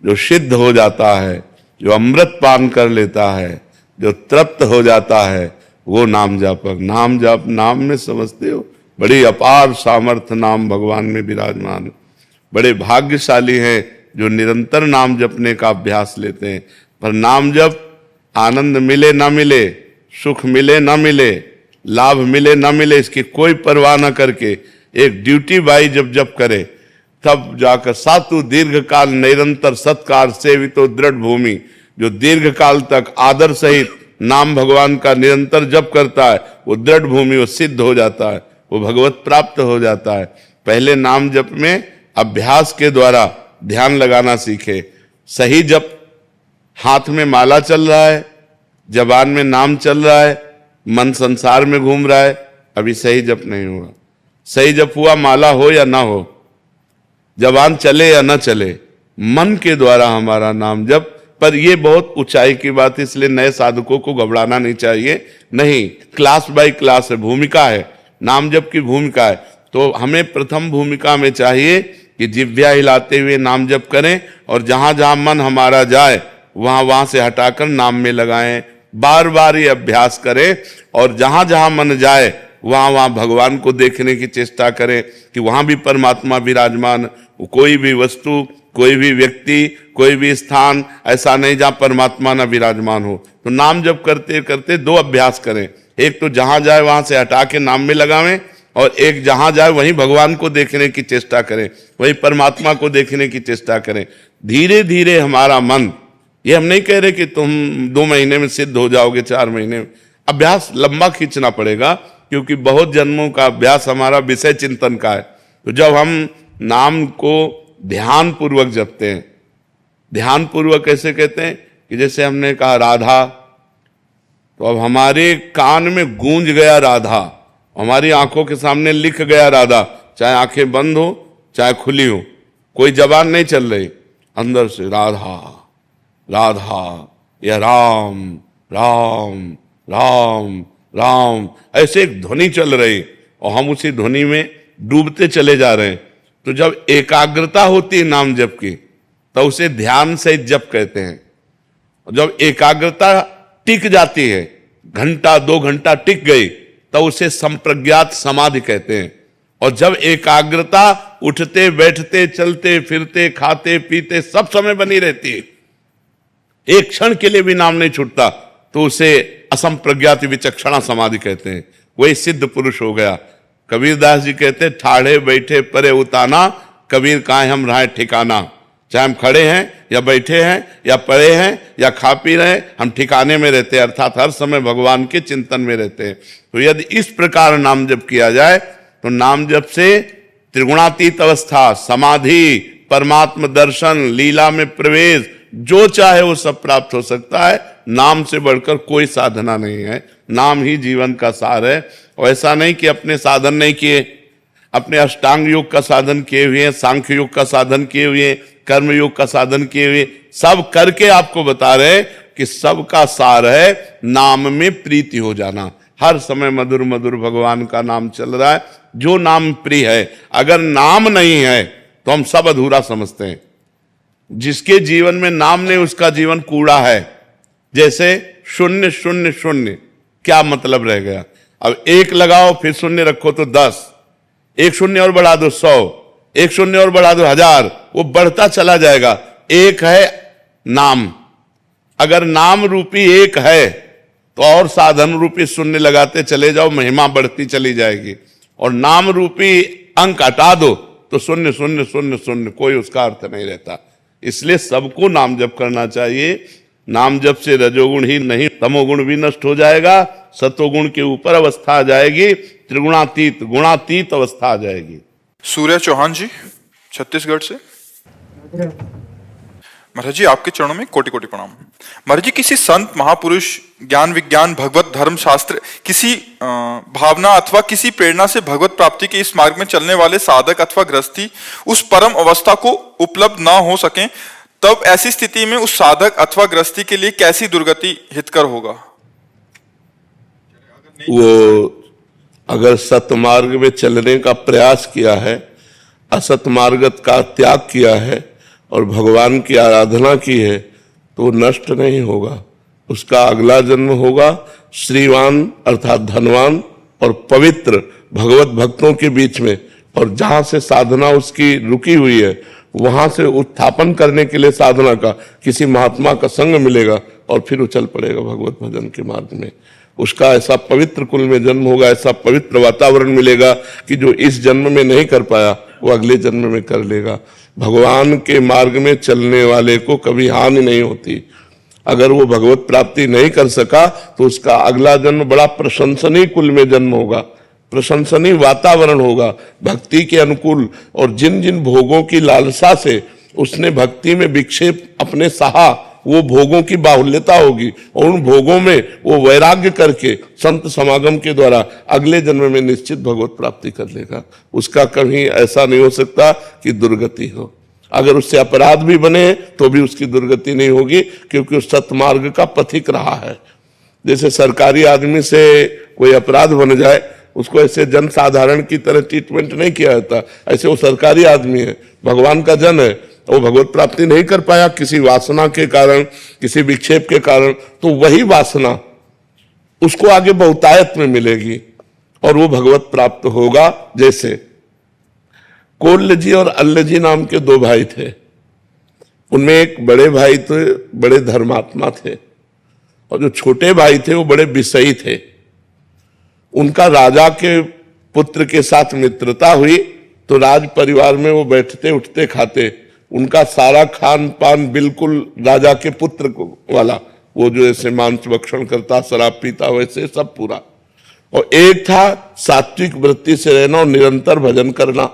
जो सिद्ध हो जाता है, जो अमृत पान कर लेता है, जो तृप्त हो जाता है, वो नाम जापक। नाम जाप, नाम में समझते हो बड़ी अपार सामर्थ्य नाम भगवान में विराजमान। बड़े भाग्यशाली हैं जो निरंतर नाम जपने का अभ्यास लेते हैं। पर नाम जप आनंद मिले ना मिले, सुख मिले ना मिले, लाभ मिले ना मिले, इसकी कोई परवाह न करके एक ड्यूटी बाई जब करे, तब जाकर सातु दीर्घ काल निरंतर सत्कार सेवितो दृढ़ भूमि। जो दीर्घ काल तक आदर सहित नाम भगवान का निरंतर जप करता है, वो दृढ़ भूमि, वो सिद्ध हो जाता है, वो भगवत प्राप्त हो जाता है। पहले नाम जप में अभ्यास के द्वारा ध्यान लगाना सीखे। सही जप, हाथ में माला चल रहा है, जबान में नाम चल रहा है, मन संसार में घूम रहा है, अभी सही जप नहीं हुआ। सही जप हुआ, माला हो या ना हो, जबान चले या ना चले, मन के द्वारा हमारा नाम जप। पर यह बहुत ऊंचाई की बात, इसलिए नए साधकों को घबराना नहीं चाहिए। नहीं, क्लास बाय क्लास है, भूमिका है, नाम जप की भूमिका है। तो हमें प्रथम भूमिका में चाहिए कि जिह्वा हिलाते हुए नाम जप करें और जहां जहां मन हमारा जाए वहां से हटाकर नाम में लगाएं। बार बार ये अभ्यास करें और जहां जहां मन जाए वहां भगवान को देखने की चेष्टा करें कि वहां भी परमात्मा विराजमान। कोई भी वस्तु, कोई भी व्यक्ति, कोई भी स्थान ऐसा नहीं जहां परमात्मा न विराजमान हो। तो नाम जप करते करते दो अभ्यास करें। एक तो जहां जाए वहां से हटा के नाम में लगावें, और एक जहां जाए वहीं भगवान को देखने की चेष्टा करें, वहीं परमात्मा को देखने की चेष्टा करें। धीरे धीरे हमारा मन, ये हम नहीं कह रहे कि तुम 2 महीने में सिद्ध हो जाओगे, 4 महीने में, अभ्यास लंबा खींचना पड़ेगा, क्योंकि बहुत जन्मों का अभ्यास हमारा विषय चिंतन का है। तो जब हम नाम को ध्यान पूर्वक जपते हैं, ध्यान पूर्वक कैसे कहते हैं कि जैसे हमने कहा राधा, तो अब हमारे कान में गूंज गया राधा, हमारी आंखों के सामने लिख गया राधा, चाहे आंखें बंद हो चाहे खुली हो, कोई जबान नहीं चल रही, अंदर से राधा राधा या राम राम राम राम, ऐसे एक ध्वनि चल रही और हम उसी ध्वनि में डूबते चले जा रहे हैं। तो जब एकाग्रता होती है नाम जप की, तो उसे ध्यान से जप कहते हैं। जब एकाग्रता टिक जाती है, घंटा 2 घंटा टिक गई, तो उसे संप्रज्ञात समाधि कहते हैं। और जब एकाग्रता उठते बैठते चलते फिरते खाते पीते सब समय बनी रहती है, एक क्षण के लिए भी नाम नहीं छूटता, तो उसे असंप्रज्ञात विचक्षणा समाधि कहते हैं। वही सिद्ध पुरुष हो गया। कबीरदास जी कहते ठाड़े बैठे परे उताना, कबीर काहे हम रहे ठिकाना। चाहे हम खड़े हैं या बैठे हैं या पड़े हैं या खा पी रहे हैं, हम ठिकाने में रहते हैं, अर्थात हर समय भगवान के चिंतन में रहते हैं। तो यदि इस प्रकार नाम जप किया जाए तो नाम जप से त्रिगुणातीत अवस्था, समाधि, परमात्म दर्शन, लीला में प्रवेश, जो चाहे वो सब प्राप्त हो सकता है। नाम से बढ़कर कोई साधना नहीं है, नाम ही जीवन का सार है। और ऐसा नहीं कि अपने साधन नहीं किए, अपने अष्टांग योग का साधन किए हुए हैं, सांख्य योग का साधन किए हुए हैं, कर्म योग का साधन किए हुए, सब करके आपको बता रहे कि सबका सार है नाम में प्रीति हो जाना। हर समय मधुर मधुर भगवान का नाम चल रहा है, जो नाम प्रिय है। अगर नाम नहीं है तो हम सब अधूरा समझते हैं। जिसके जीवन में नाम नहीं, उसका जीवन कूड़ा है। जैसे 0 0 0, क्या मतलब रह गया? अब 1 लगाओ फिर 0 रखो तो 10, 1 0 और बढ़ा दो 100, 1 0 और बढ़ा दो 1000, वो बढ़ता चला जाएगा। एक है नाम, अगर नाम रूपी एक है तो और साधन रूपी शून्य लगाते चले जाओ, महिमा बढ़ती चली जाएगी। और नाम रूपी अंक हटा दो तो शून्य शून्य शून्य शून्य, कोई उसका अर्थ नहीं रहता। इसलिए सबको नाम जप करना चाहिए। नाम जप से रजोगुण ही नहीं, तमोगुण भी नष्ट हो जाएगा, सतोगुण के ऊपर अवस्था आ जाएगी, त्रिगुणातीत गुणातीत अवस्था आ जाएगी। सूर्य चौहान जी छत्तीसगढ़ से। महाराज जी आपके चरणों में कोटि कोटि प्रणाम। महाराज जी किसी संत महापुरुष, ज्ञान विज्ञान, भगवत धर्म शास्त्र, किसी भावना अथवा किसी प्रेरणा से भगवत प्राप्ति के इस मार्ग में चलने वाले साधक अथवा गृहस्थी उस परम अवस्था को उपलब्ध ना हो सके, तब ऐसी स्थिति में उस साधक अथवा गृहस्थी के लिए कैसी दुर्गति हितकर होगा? वो अगर सतमार्ग में चलने का प्रयास किया है, असत मार्ग का त्याग किया है और भगवान की आराधना की है, तो नष्ट नहीं होगा। उसका अगला जन्म होगा श्रीवान अर्थात धनवान और पवित्र भगवत भक्तों के बीच में, और जहां से साधना उसकी रुकी हुई है वहां से उत्थापन करने के लिए साधना का किसी महात्मा का संग मिलेगा और फिर वो चल पड़ेगा भगवत भजन के मार्ग में। उसका ऐसा पवित्र कुल में जन्म होगा, ऐसा पवित्र वातावरण मिलेगा कि जो इस जन्म में नहीं कर पाया वो अगले जन्म में कर लेगा। भगवान के मार्ग में चलने वाले को कभी हानि नहीं होती। अगर वो भगवत प्राप्ति नहीं कर सका तो उसका अगला जन्म बड़ा प्रशंसनीय कुल में जन्म होगा, प्रशंसनीय वातावरण होगा भक्ति के अनुकूल। और जिन जिन भोगों की लालसा से उसने भक्ति में विक्षेप अपने सहा, वो भोगों की बाहुल्यता होगी, और उन भोगों में वो वैराग्य करके संत समागम के द्वारा अगले जन्म में निश्चित भगवत प्राप्ति कर लेगा। उसका कहीं ऐसा नहीं हो सकता कि दुर्गति हो। अगर उससे अपराध भी बने तो भी उसकी दुर्गति नहीं होगी, क्योंकि उस सतमार्ग का पथिक रहा है। जैसे सरकारी आदमी से कोई अपराध बन जाए, उसको ऐसे जन साधारण की तरह ट्रीटमेंट नहीं किया जाता। ऐसे वो सरकारी आदमी है, भगवान का जन है, वो भगवत प्राप्ति नहीं कर पाया किसी वासना के कारण, किसी विक्षेप के कारण, तो वही वासना उसको आगे बहुतायत में मिलेगी और वो भगवत प्राप्त होगा। जैसे कोल्य जी और अल्ल जी नाम के दो भाई थे। उनमें एक बड़े भाई थे, बड़े धर्मात्मा थे, और जो छोटे भाई थे वो बड़े विषयी थे। उनका राजा के पुत्र के साथ मित्रता हुई तो राज परिवार में वो बैठते उठते खाते, उनका सारा खान पान बिल्कुल राजा के पुत्र को वाला, वो जो ऐसे मांस भक्षण करता, शराब पीता, वैसे सब पूरा। और एक था सात्विक वृत्ति से रहना और निरंतर भजन करना।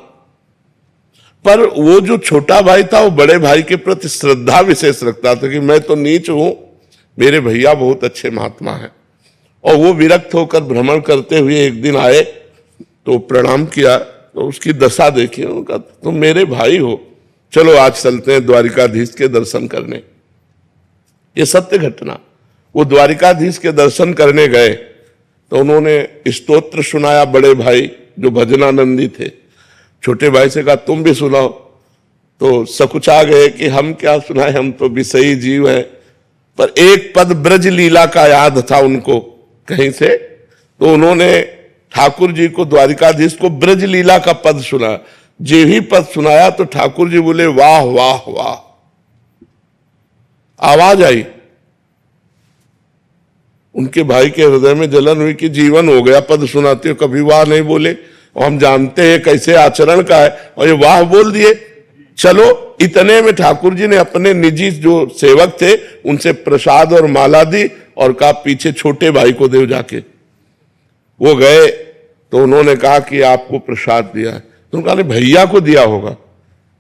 पर वो जो छोटा भाई था वो बड़े भाई के प्रति श्रद्धा विशेष रखता था कि मैं तो नीच हूं, मेरे भैया बहुत अच्छे महात्मा हैं। और वो विरक्त होकर भ्रमण करते हुए एक दिन आए तो प्रणाम किया, तो उसकी दशा देखी, उनका तुम मेरे भाई हो, चलो आज चलते हैं द्वारिकाधीश के दर्शन करने। ये सत्य घटना। वो द्वारिकाधीश के दर्शन करने गए तो उन्होंने स्तोत्र सुनाया, बड़े भाई जो भजनानंदी थे। छोटे भाई से कहा तुम भी सुनाओ, तो सकुचा गए कि हम क्या सुनाए, हम तो विषयी जीव हैं। पर एक पद ब्रज लीला का याद था उनको कहीं से, तो उन्होंने ठाकुर जी को, द्वारिकाधीश को ब्रज लीला का पद सुना। जो ही पद सुनाया तो ठाकुर जी बोले वाह वाह वाह, आवाज आई। उनके भाई के हृदय में जलन हुई कि जीवन हो गया, पद सुनाते हो कभी वाह नहीं बोले, और हम जानते हैं कैसे आचरण का है, और ये वाह बोल दिए। चलो, इतने में ठाकुर जी ने अपने निजी जो सेवक थे उनसे प्रसाद और माला दी और कहा पीछे छोटे भाई को दे जाके। वो गए तो उन्होंने कहा कि आपको प्रसाद दिया है। तो उन्होंने कहा भैया को दिया होगा,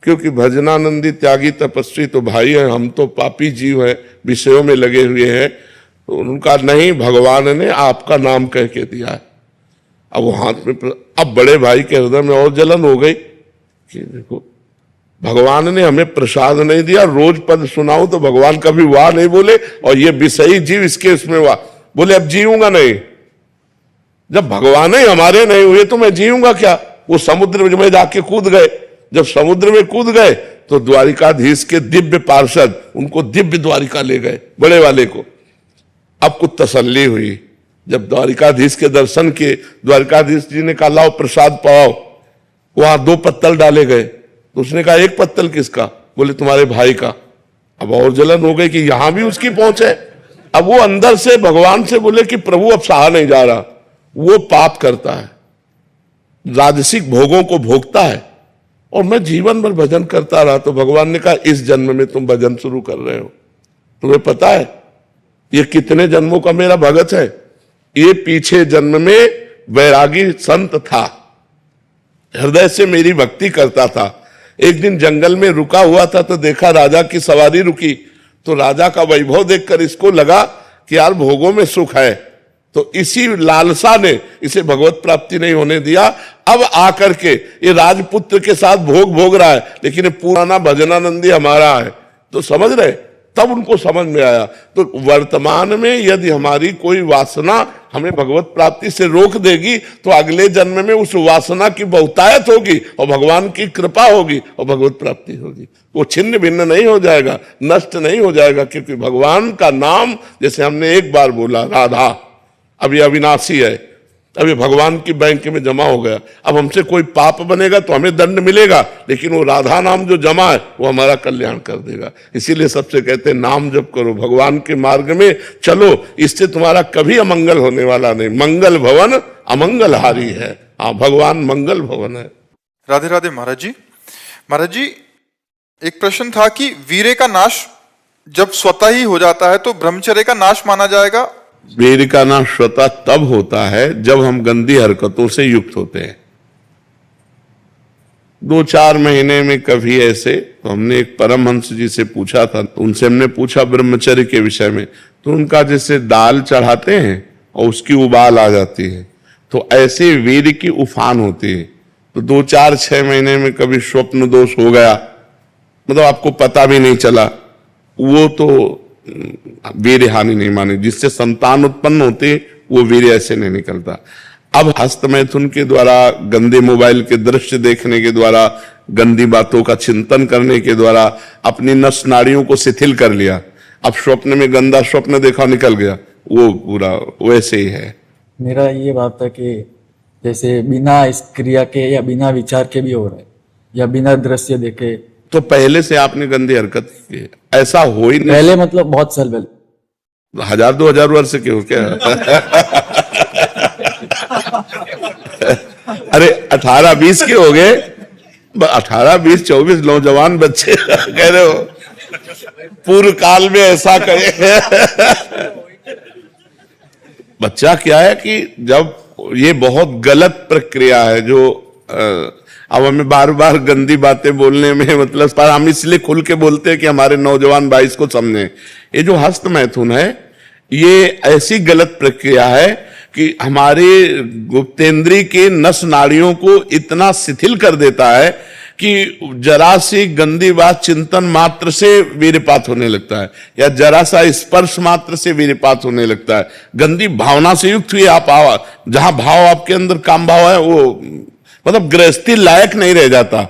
क्योंकि भजनानंदी त्यागी तपस्वी तो भाई है, हम तो पापी जीव हैं, विषयों में लगे हुए हैं। तो उनका नहीं, भगवान ने आपका नाम कह के दिया है। अब वो हाथ में, अब बड़े भाई के हृदय में और जलन हो गई कि देखो भगवान ने हमें प्रसाद नहीं दिया, रोज पद सुनाओ तो भगवान कभी वाह नहीं बोले, और ये विषयी जीव इसके उसमें वाह बोले। अब जीऊंगा नहीं, जब भगवान ही हमारे नहीं हुए तो मैं जीऊंगा क्या। वो समुद्र में जाके कूद गए। जब समुद्र में कूद गए तो द्वारिकाधीश के दिव्य पार्षद उनको दिव्य द्वारिका ले गए, बड़े वाले को। अब कुछ तसल्ली हुई। जब द्वारिकाधीश के दर्शन किए, द्वारिकाधीश जी ने कहा लाओ प्रसाद पाओ। वहां 2 पत्तल डाले गए, तो उसने कहा 1 पत्तल किसका? बोले तुम्हारे भाई का। अब और जलन हो गई कि यहां भी उसकी पहुंच है। अब वो अंदर से भगवान से बोले कि प्रभु अब सहा नहीं जा रहा, वो पाप करता है, राजसिक भोगों को भोगता है, और मैं जीवन भर भजन करता रहा। तो भगवान ने कहा इस जन्म में तुम भजन शुरू कर रहे हो, तुम्हें पता है ये कितने जन्मों का मेरा भगत है? ये पीछे जन्म में वैरागी संत था, हृदय से मेरी भक्ति करता था। एक दिन जंगल में रुका हुआ था तो देखा राजा की सवारी रुकी, तो राजा का वैभव देखकर इसको लगा कि यार भोगों में सुख है, तो इसी लालसा ने इसे भगवत प्राप्ति नहीं होने दिया। अब आकर के ये राजपुत्र के साथ भोग भोग रहा है, लेकिन ये पुराना भजनानंदी हमारा है। तो समझ रहे, तब उनको समझ में आया। तो वर्तमान में यदि हमारी कोई वासना हमें भगवत प्राप्ति से रोक देगी, तो अगले जन्म में उस वासना की बहुतायत होगी और भगवान की कृपा होगी और भगवत प्राप्ति होगी। वो छिन्न भिन्न नहीं हो जाएगा, नष्ट नहीं हो जाएगा, क्योंकि भगवान का नाम, जैसे हमने एक बार बोला राधा, अब ये अविनाशी है, अब ये भगवान की बैंक में जमा हो गया। अब हमसे कोई पाप बनेगा तो हमें दंड मिलेगा, लेकिन वो राधा नाम जो जमा है वो हमारा कल्याण कर देगा। इसीलिए सबसे कहते हैं नाम जप करो, भगवान के मार्ग में चलो, इससे तुम्हारा कभी अमंगल होने वाला नहीं। मंगल भवन अमंगल हारी है। हाँ, भगवान मंगल भवन है। राधे राधे महाराज जी। महाराज जी, एक प्रश्न था कि वीर्य का नाश जब स्वतः ही हो जाता है तो ब्रह्मचर्य का नाश माना जाएगा? वीर्य का नाश स्वतः तब होता है जब हम गंदी हरकतों से युक्त होते हैं। 2-4 महीने में कभी ऐसे, तो हमने एक परमहंस जी से पूछा था, उनसे हमने पूछा ब्रह्मचर्य के विषय में, तो उनका जैसे दाल चढ़ाते हैं और उसकी उबाल आ जाती है, तो ऐसे वीर्य की उफान होती है। तो 2-4-6 महीने में कभी स्वप्न दोष हो गया, मतलब आपको पता भी नहीं चला, वो तो वीर्य हानि नहीं माने। जिससे संतान उत्पन्न होती वो वीर्य ऐसे नहीं निकलता। अब हस्त मैथुन के द्वारा, गंदे मोबाइल के दृश्य देखने के द्वारा, गंदी बातों का चिंतन करने के द्वारा अपनी नस नाड़ियों को शिथिल कर लिया। अब स्वप्न में गंदा स्वप्न देखा, निकल गया, वो पूरा वैसे ही है। मेरा ये बात था कि जैसे बिना इस क्रिया के या बिना विचार के भी हो रहा है, या बिना दृश्य देखे, तो पहले से आपने गंदी हरकत की, ऐसा हो ही नहीं। पहले मतलब बहुत साल पहले, 1000-2000 वर्ष के हो क्या? अरे 18-20 के हो गए, 18-20-24 नौजवान बच्चे कह रहे हो पूर्व काल में ऐसा करे। बच्चा क्या है कि जब ये बहुत गलत प्रक्रिया है, जो अब हमें बार बार गंदी बातें बोलने में मतलब, पर हम इसलिए खुल के बोलते हैं कि हमारे नौजवान भाई इसको समझें। ये जो हस्त मैथुन है, ये ऐसी गलत प्रक्रिया है कि हमारे गुप्तेंद्री के नस नाड़ियों को इतना शिथिल कर देता है कि जरा सी गंदी बात चिंतन मात्र से वीर्यपात होने लगता है, या जरा सा स्पर्श मात्र से वीर्यपात होने लगता है। गंदी भावना से युक्त हुई आप जहां भाव आपके अंदर काम भाव है, वो मतलब गृहस्थी लायक नहीं रह जाता।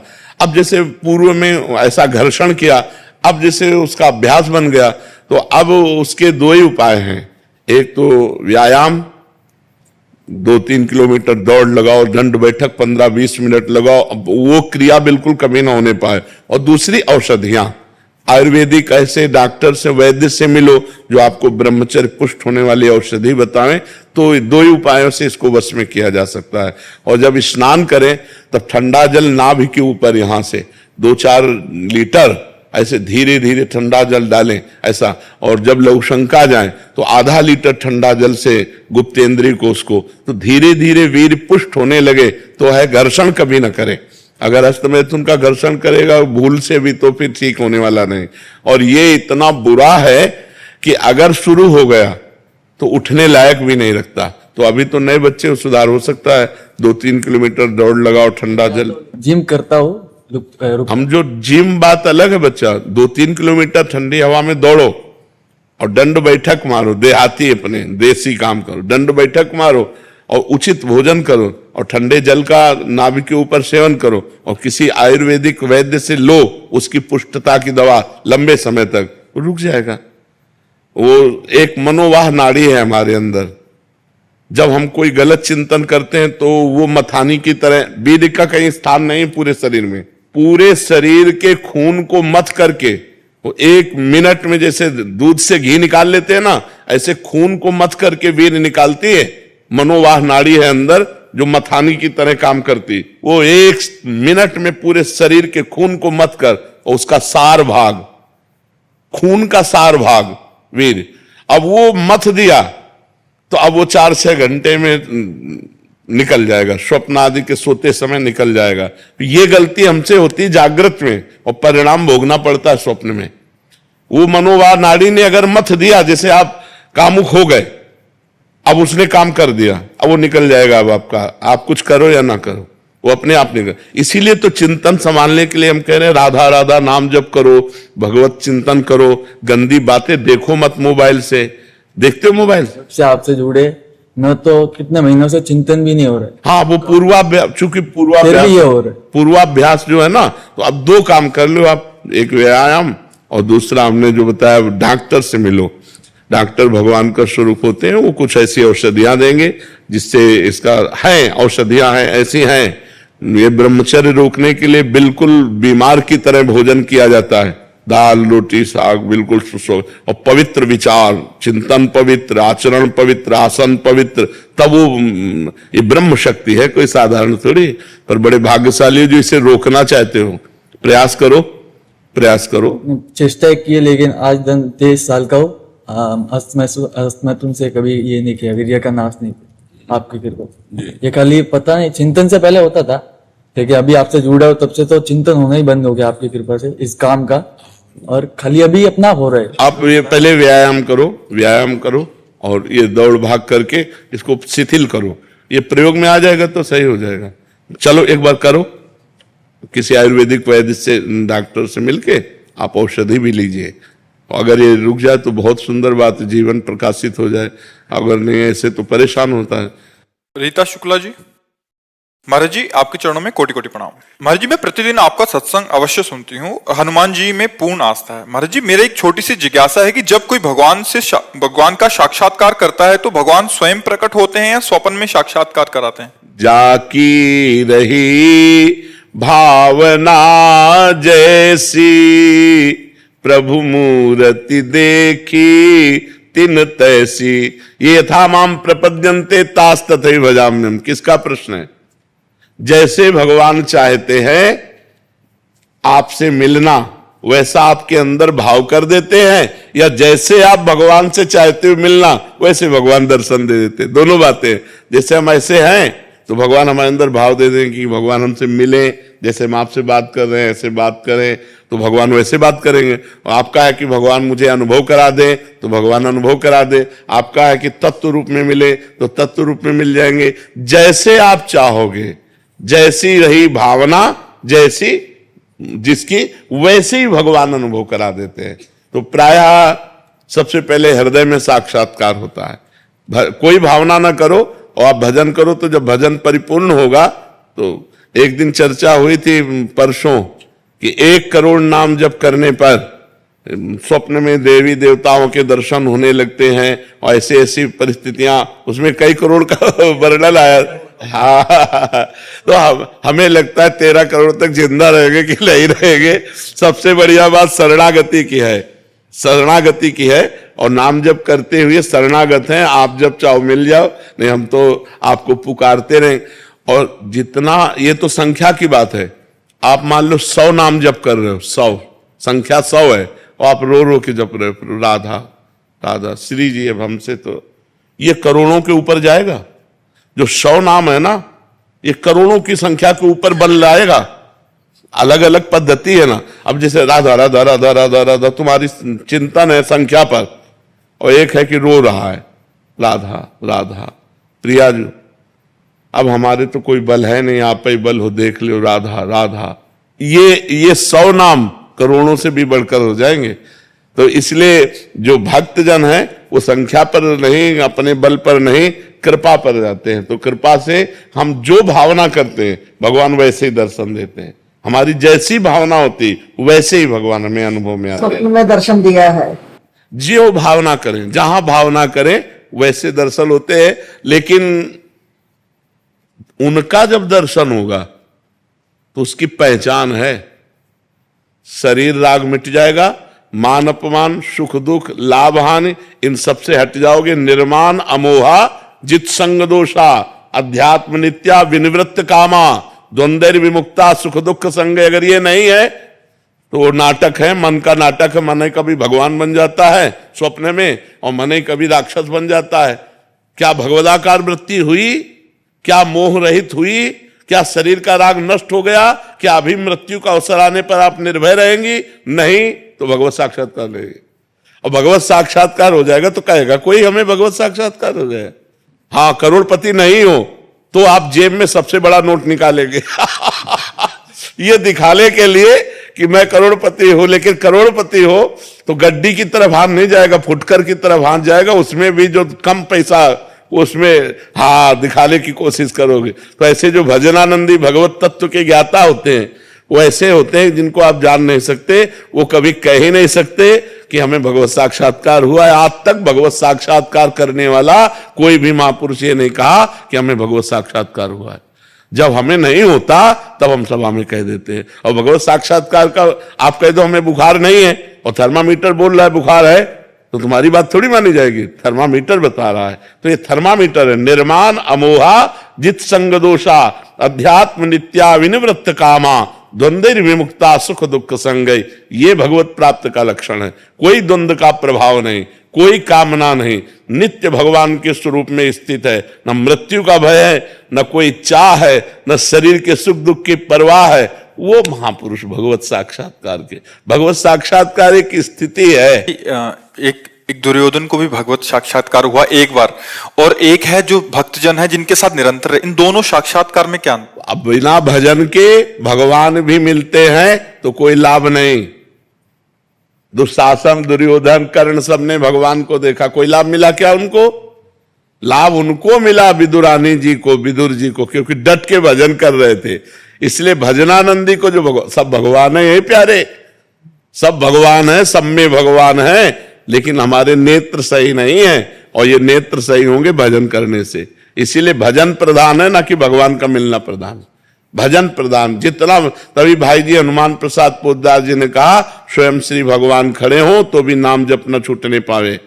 अब जैसे पूर्व में ऐसा घर्षण किया, अब जैसे उसका अभ्यास बन गया, तो अब उसके 2 ही उपाय हैं। एक तो व्यायाम, 2-3 किलोमीटर दौड़ लगाओ, दंड बैठक 15-20 मिनट लगाओ, अब वो क्रिया बिल्कुल कभी ना होने पाए। और दूसरी औषधियां, आयुर्वेदिक ऐसे डॉक्टर से, वैद्य से मिलो जो आपको ब्रह्मचर्य पुष्ट होने वाली औषधि बताएं, तो 2 ही उपायों से इसको वश में किया जा सकता है। और जब स्नान करें तब ठंडा जल नाभि के ऊपर यहां से 2-4 लीटर ऐसे धीरे धीरे ठंडा जल डालें ऐसा, और जब लघुशंका जाए तो आधा लीटर ठंडा जल से गुप्तेंद्री को उसको, तो धीरे धीरे वीर्य पुष्ट होने लगे तो है, घर्षण कभी ना करे। अगर हस्तमैथुन का घर्षण करेगा भूल से भी, तो फिर ठीक होने वाला नहीं। और ये इतना बुरा है कि अगर शुरू हो गया तो उठने लायक भी नहीं रखता। तो अभी तो नए बच्चे सुधार हो सकता है, 2-3 किलोमीटर दौड़ लगाओ, ठंडा जल। जिम करता हूँ, हम जो जिम बात अलग है बच्चा, 2-3 किलोमीटर ठंडी हवा में दौड़ो और दंड बैठक मारो, देहाती अपने देसी काम करो, दंड बैठक मारो और उचित भोजन करो और ठंडे जल का नाभि के ऊपर सेवन करो और किसी आयुर्वेदिक वैद्य से लो उसकी पुष्टता की दवा लंबे समय तक, रुक जाएगा। वो एक मनोवाह नाड़ी है हमारे अंदर, जब हम कोई गलत चिंतन करते हैं तो वो मथानी की तरह, वीर्य का कहीं स्थान नहीं पूरे शरीर में, पूरे शरीर के खून को मथ करके वो 1 मिनट में जैसे दूध से घी निकाल लेते हैं ना, ऐसे खून को मथ करके वीर निकालती है, मनोवाह नाड़ी है अंदर जो मथानी की तरह काम करती, वो 1 मिनट में पूरे शरीर के खून को मथ कर, और उसका सार भाग, खून का सार भाग वीर, अब वो मथ दिया तो अब वो 4-6 घंटे में निकल जाएगा, स्वप्न आदि के सोते समय निकल जाएगा। तो ये गलती हमसे होती है जागृत में, और परिणाम भोगना पड़ता है स्वप्न में। वो मनोवाह नाड़ी ने अगर मथ दिया, जैसे आप कामुक हो गए, अब उसने काम कर दिया, अब वो निकल जाएगा। अब आपका, आप कुछ करो या ना करो, वो अपने आप निकल। इसीलिए तो चिंतन संभालने के लिए हम कह रहे हैं राधा राधा नाम जप करो, भगवत चिंतन करो, गंदी बातें देखो मत मोबाइल से। देखते हो मोबाइल से आपसे जुड़े न तो कितने महीनों से चिंतन भी नहीं हो रहा हाँ, वो पूर्वाभ्यास, चूंकि फिर भी ये हो रहा है। पूर्वाभ्यास जो है ना, तो अब 2 काम कर लो आप, एक व्यायाम और दूसरा हमने जो बताया डॉक्टर से मिलो। डॉक्टर भगवान का स्वरूप होते हैं, वो कुछ ऐसी औषधियां देंगे जिससे इसका है, औषधियां हैं ऐसी हैं। ये ब्रह्मचर्य रोकने के लिए बिल्कुल बीमार की तरह भोजन किया जाता है, दाल रोटी साग बिल्कुल और पवित्र विचार, चिंतन पवित्र, आचरण पवित्र, आसन पवित्र, तब वो ये ब्रह्म शक्ति है, कोई साधारण थोड़ी। पर बड़े भाग्यशाली जो इसे रोकना चाहते हो, प्रयास करो, प्रयास करो। चेष्टा की, लेकिन आज 23 साल का हो, मैं तुमसे कभी ये नहीं किया, वीर्य का नाश नहीं किया, आपकी कृपा से। ये खाली पता नहीं, चिंतन से पहले होता था, लेकिन अभी आपसे जुड़ा हो तब से तो चिंतन होना ही बंद हो गया आपकी कृपा से इस काम का, और खाली अभी अपना हो रहा है। आप ये पहले व्यायाम करो, व्यायाम करो, और ये दौड़ भाग करके इसको शिथिल करो, ये प्रयोग में आ जाएगा तो सही हो जाएगा। चलो एक बार करो, किसी आयुर्वेदिक वैद्य से, डॉक्टर से मिलके आप औषधि भी लीजिए। अगर ये रुक जाए तो बहुत सुंदर बात, जीवन प्रकाशित हो जाए, अगर नहीं ऐसे तो परेशान होता है। रीता शुक्ला जी, महाराज जी आपके चरणों में कोटि कोटि प्रणाम। महाराज जी मैं प्रतिदिन आपका सत्संग अवश्य सुनती हूँ, हनुमान जी में पूर्ण आस्था है। महाराज जी मेरा एक छोटी सी जिज्ञासा है कि जब कोई भगवान का साक्षात्कार करता है तो भगवान स्वयं प्रकट होते हैं या स्वप्न में साक्षात्कार कराते हैं? जाकी रही भावना जैसी, प्रभु मूर्ति देखी तिन तैसी, ये यथा माम प्रपद्यन्ते तास तथैव भजाम्यहम्। किसका प्रश्न है? जैसे भगवान चाहते हैं आपसे मिलना, वैसा आपके अंदर भाव कर देते हैं, या जैसे आप भगवान से चाहते हो मिलना, वैसे भगवान दर्शन दे देते? दोनों बातें। जैसे हम ऐसे हैं तो भगवान हमारे अंदर भाव दे दें कि भगवान हमसे मिले, जैसे हम आपसे बात कर रहे हैं ऐसे बात करें तो भगवान वैसे बात करेंगे। और आपका है कि भगवान मुझे अनुभव करा दे तो भगवान अनुभव करा दे, आपका है कि तत्व रूप में मिले तो तत्व रूप में मिल जाएंगे। जैसे आप चाहोगे, जैसी रही भावना जैसी जिसकी, वैसे ही भगवान अनुभव करा देते हैं। तो प्रायः सबसे पहले हृदय में साक्षात्कार होता है। कोई भावना ना करो और आप भजन करो, तो जब भजन परिपूर्ण होगा, तो एक दिन चर्चा हुई थी परसों कि 1 करोड़ नाम जप करने पर स्वप्न में देवी देवताओं के दर्शन होने लगते हैं, और ऐसी ऐसी परिस्थितियां, उसमें कई करोड़ का वर्णन आया। हाँ, तो हमें लगता है 13 करोड़ तक जिंदा रहेंगे कि नहीं रहेंगे। सबसे बढ़िया बात शरणागति की है, शरणागति की है, और नाम जप करते हुए शरणागत हैं। आप जब चाहो मिल जाओ, नहीं हम तो आपको पुकारते रहें। और जितना, ये तो संख्या की बात है, आप मान लो 100 नाम जप कर रहे हो, 100 संख्या 100 है, और आप रो रो के जप रहे हो राधा राधा श्री जी। अब हमसे तो ये करोड़ों के ऊपर जाएगा। जो 100 नाम है ना, ये करोड़ों की संख्या के ऊपर बन जाएगा। अलग अलग पद्धति है ना। अब जैसे राधा राधा राधा राधा राधा तुम्हारी चिंतन है संख्या पर, और एक है कि रो रहा है राधा राधा प्रिया जी। अब हमारे तो कोई बल है नहीं, आप पे बल हो, देख लो राधा राधा। ये 100 नाम करोड़ों से भी बढ़कर हो जाएंगे। तो इसलिए जो भक्त जन है वो संख्या पर नहीं, अपने बल पर नहीं, कृपा पर जाते हैं। तो कृपा से हम जो भावना करते हैं भगवान वैसे ही दर्शन देते हैं। हमारी जैसी भावना होती वैसे ही भगवान हमें अनुभव में आते हैं। स्वप्न में दर्शन दिया है। जो भावना करें, जहां भावना करें वैसे दर्शन होते हैं। लेकिन उनका जब दर्शन होगा तो उसकी पहचान है। शरीर राग मिट जाएगा, मान अपमान, सुख दुख, लाभ हानि, इन सबसे हट जाओगे। निर्माण अमोहा जित संग दोषा, अध्यात्म नित्या विनिवृत्त कामा, द्वंद्व विमुक्ता सुख दुख संग। अगर ये नहीं है तो वो नाटक है, मन का नाटक है। मन ही कभी भगवान बन जाता है स्वप्न में, और मन ही कभी राक्षस बन जाता है। क्या भगवदाकार वृत्ति हुई? क्या मोह रहित हुई? क्या शरीर का राग नष्ट हो गया? क्या अभी मृत्यु का अवसर आने पर आप निर्भय रहेंगी? नहीं, तो भगवत साक्षात्कार लेगी। और भगवत साक्षात्कार हो जाएगा तो कहेगा कोई हमें भगवत साक्षात्कार हो जाए। हाँ, करोड़पति नहीं हो तो आप जेब में सबसे बड़ा नोट निकालेंगे ये दिखाने के लिए कि मैं करोड़पति हूं। लेकिन करोड़पति हो तो गड्डी की तरफ हाथ नहीं जाएगा, फुटकर की तरफ हाथ जाएगा। उसमें भी जो कम पैसा, उसमें हाँ दिखाने की कोशिश करोगे। तो ऐसे जो भजनानंदी भगवत तत्व के ज्ञाता होते हैं वो ऐसे होते हैं जिनको आप जान नहीं सकते। वो कभी कह ही नहीं सकते कि हमें भगवत साक्षात्कार हुआ है। आज तक भगवत साक्षात्कार करने वाला कोई भी महापुरुष ये नहीं कहा कि हमें भगवत साक्षात्कार हुआ है। जब हमें नहीं होता तब हम सभा में कह देते हैं। और भगवत साक्षात्कार का आप कह दो हमें बुखार नहीं है और थर्मामीटर बोल रहा है बुखार है, तो तुम्हारी बात थोड़ी मानी जाएगी। थर्मामीटर बता रहा है तो ये थर्मामीटर है। निर्माण अमोहा जित संग दोषा, अध्यात्म नित्या विनिवृत्त कामा, द्वंद्व विमुक्ता सुख दुख संगय। ये भगवत प्राप्त का लक्षण है। कोई द्वंद्व का प्रभाव नहीं, कोई कामना नहीं, नित्य भगवान के स्वरूप में स्थित है। न मृत्यु का भय है, न कोई चाह है, न शरीर के सुख दुख की परवाह है। वो महापुरुष भगवत साक्षात्कार के। भगवत साक्षात्कार एक स्थिति है। एक दुर्योधन को भी भगवत साक्षात्कार हुआ एक बार, और एक है जो भक्तजन है जिनके साथ निरंतर है। इन दोनों साक्षात्कार में क्या? अब बिना भजन के भगवान भी मिलते हैं तो कोई लाभ नहीं। दुशासन, दुर्योधन, कर्ण सबने भगवान को देखा, कोई लाभ मिला क्या उनको? लाभ उनको मिला विदुरानी जी को, विदुर जी को, क्योंकि डट के भजन कर रहे थे। इसलिए भजनानंदी को जो सब भगवान है, ये प्यारे सब भगवान है, सब में भगवान है, लेकिन हमारे नेत्र सही नहीं है। और ये नेत्र सही होंगे भजन करने से। इसीलिए भजन प्रधान है, ना कि भगवान का मिलना प्रधान। भजन प्रधान जितना, तभी भाई जी हनुमान प्रसाद पोद्दार जी ने कहा स्वयं श्री भगवान खड़े हो तो भी नाम जप न छूटने पावे।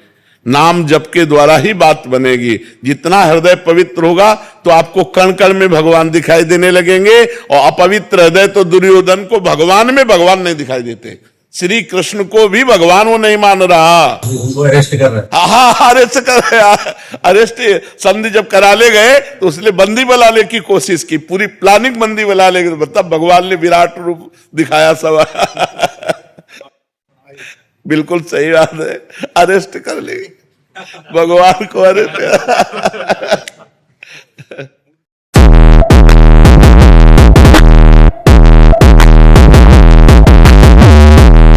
नाम जप के द्वारा ही बात बनेगी। जितना हृदय पवित्र होगा तो आपको कण कण में भगवान दिखाई देने लगेंगे। और अपवित्र हृदय तो दुर्योधन को भगवान में भगवान नहीं दिखाई देते। श्री कृष्ण को भी भगवान वो नहीं मान रहा, उनको अरेस्ट कर रहा है। हाँ, अरेस्ट कर रहे। अरेस्ट संधि जब करा ले गए तो उसने बंदी बनाने की कोशिश की, पूरी प्लानिंग बंदी बना ले गए। मतलब भगवान ने विराट रूप दिखाया सब बिल्कुल सही बात है, अरेस्ट कर ले भगवान को अरेस्ट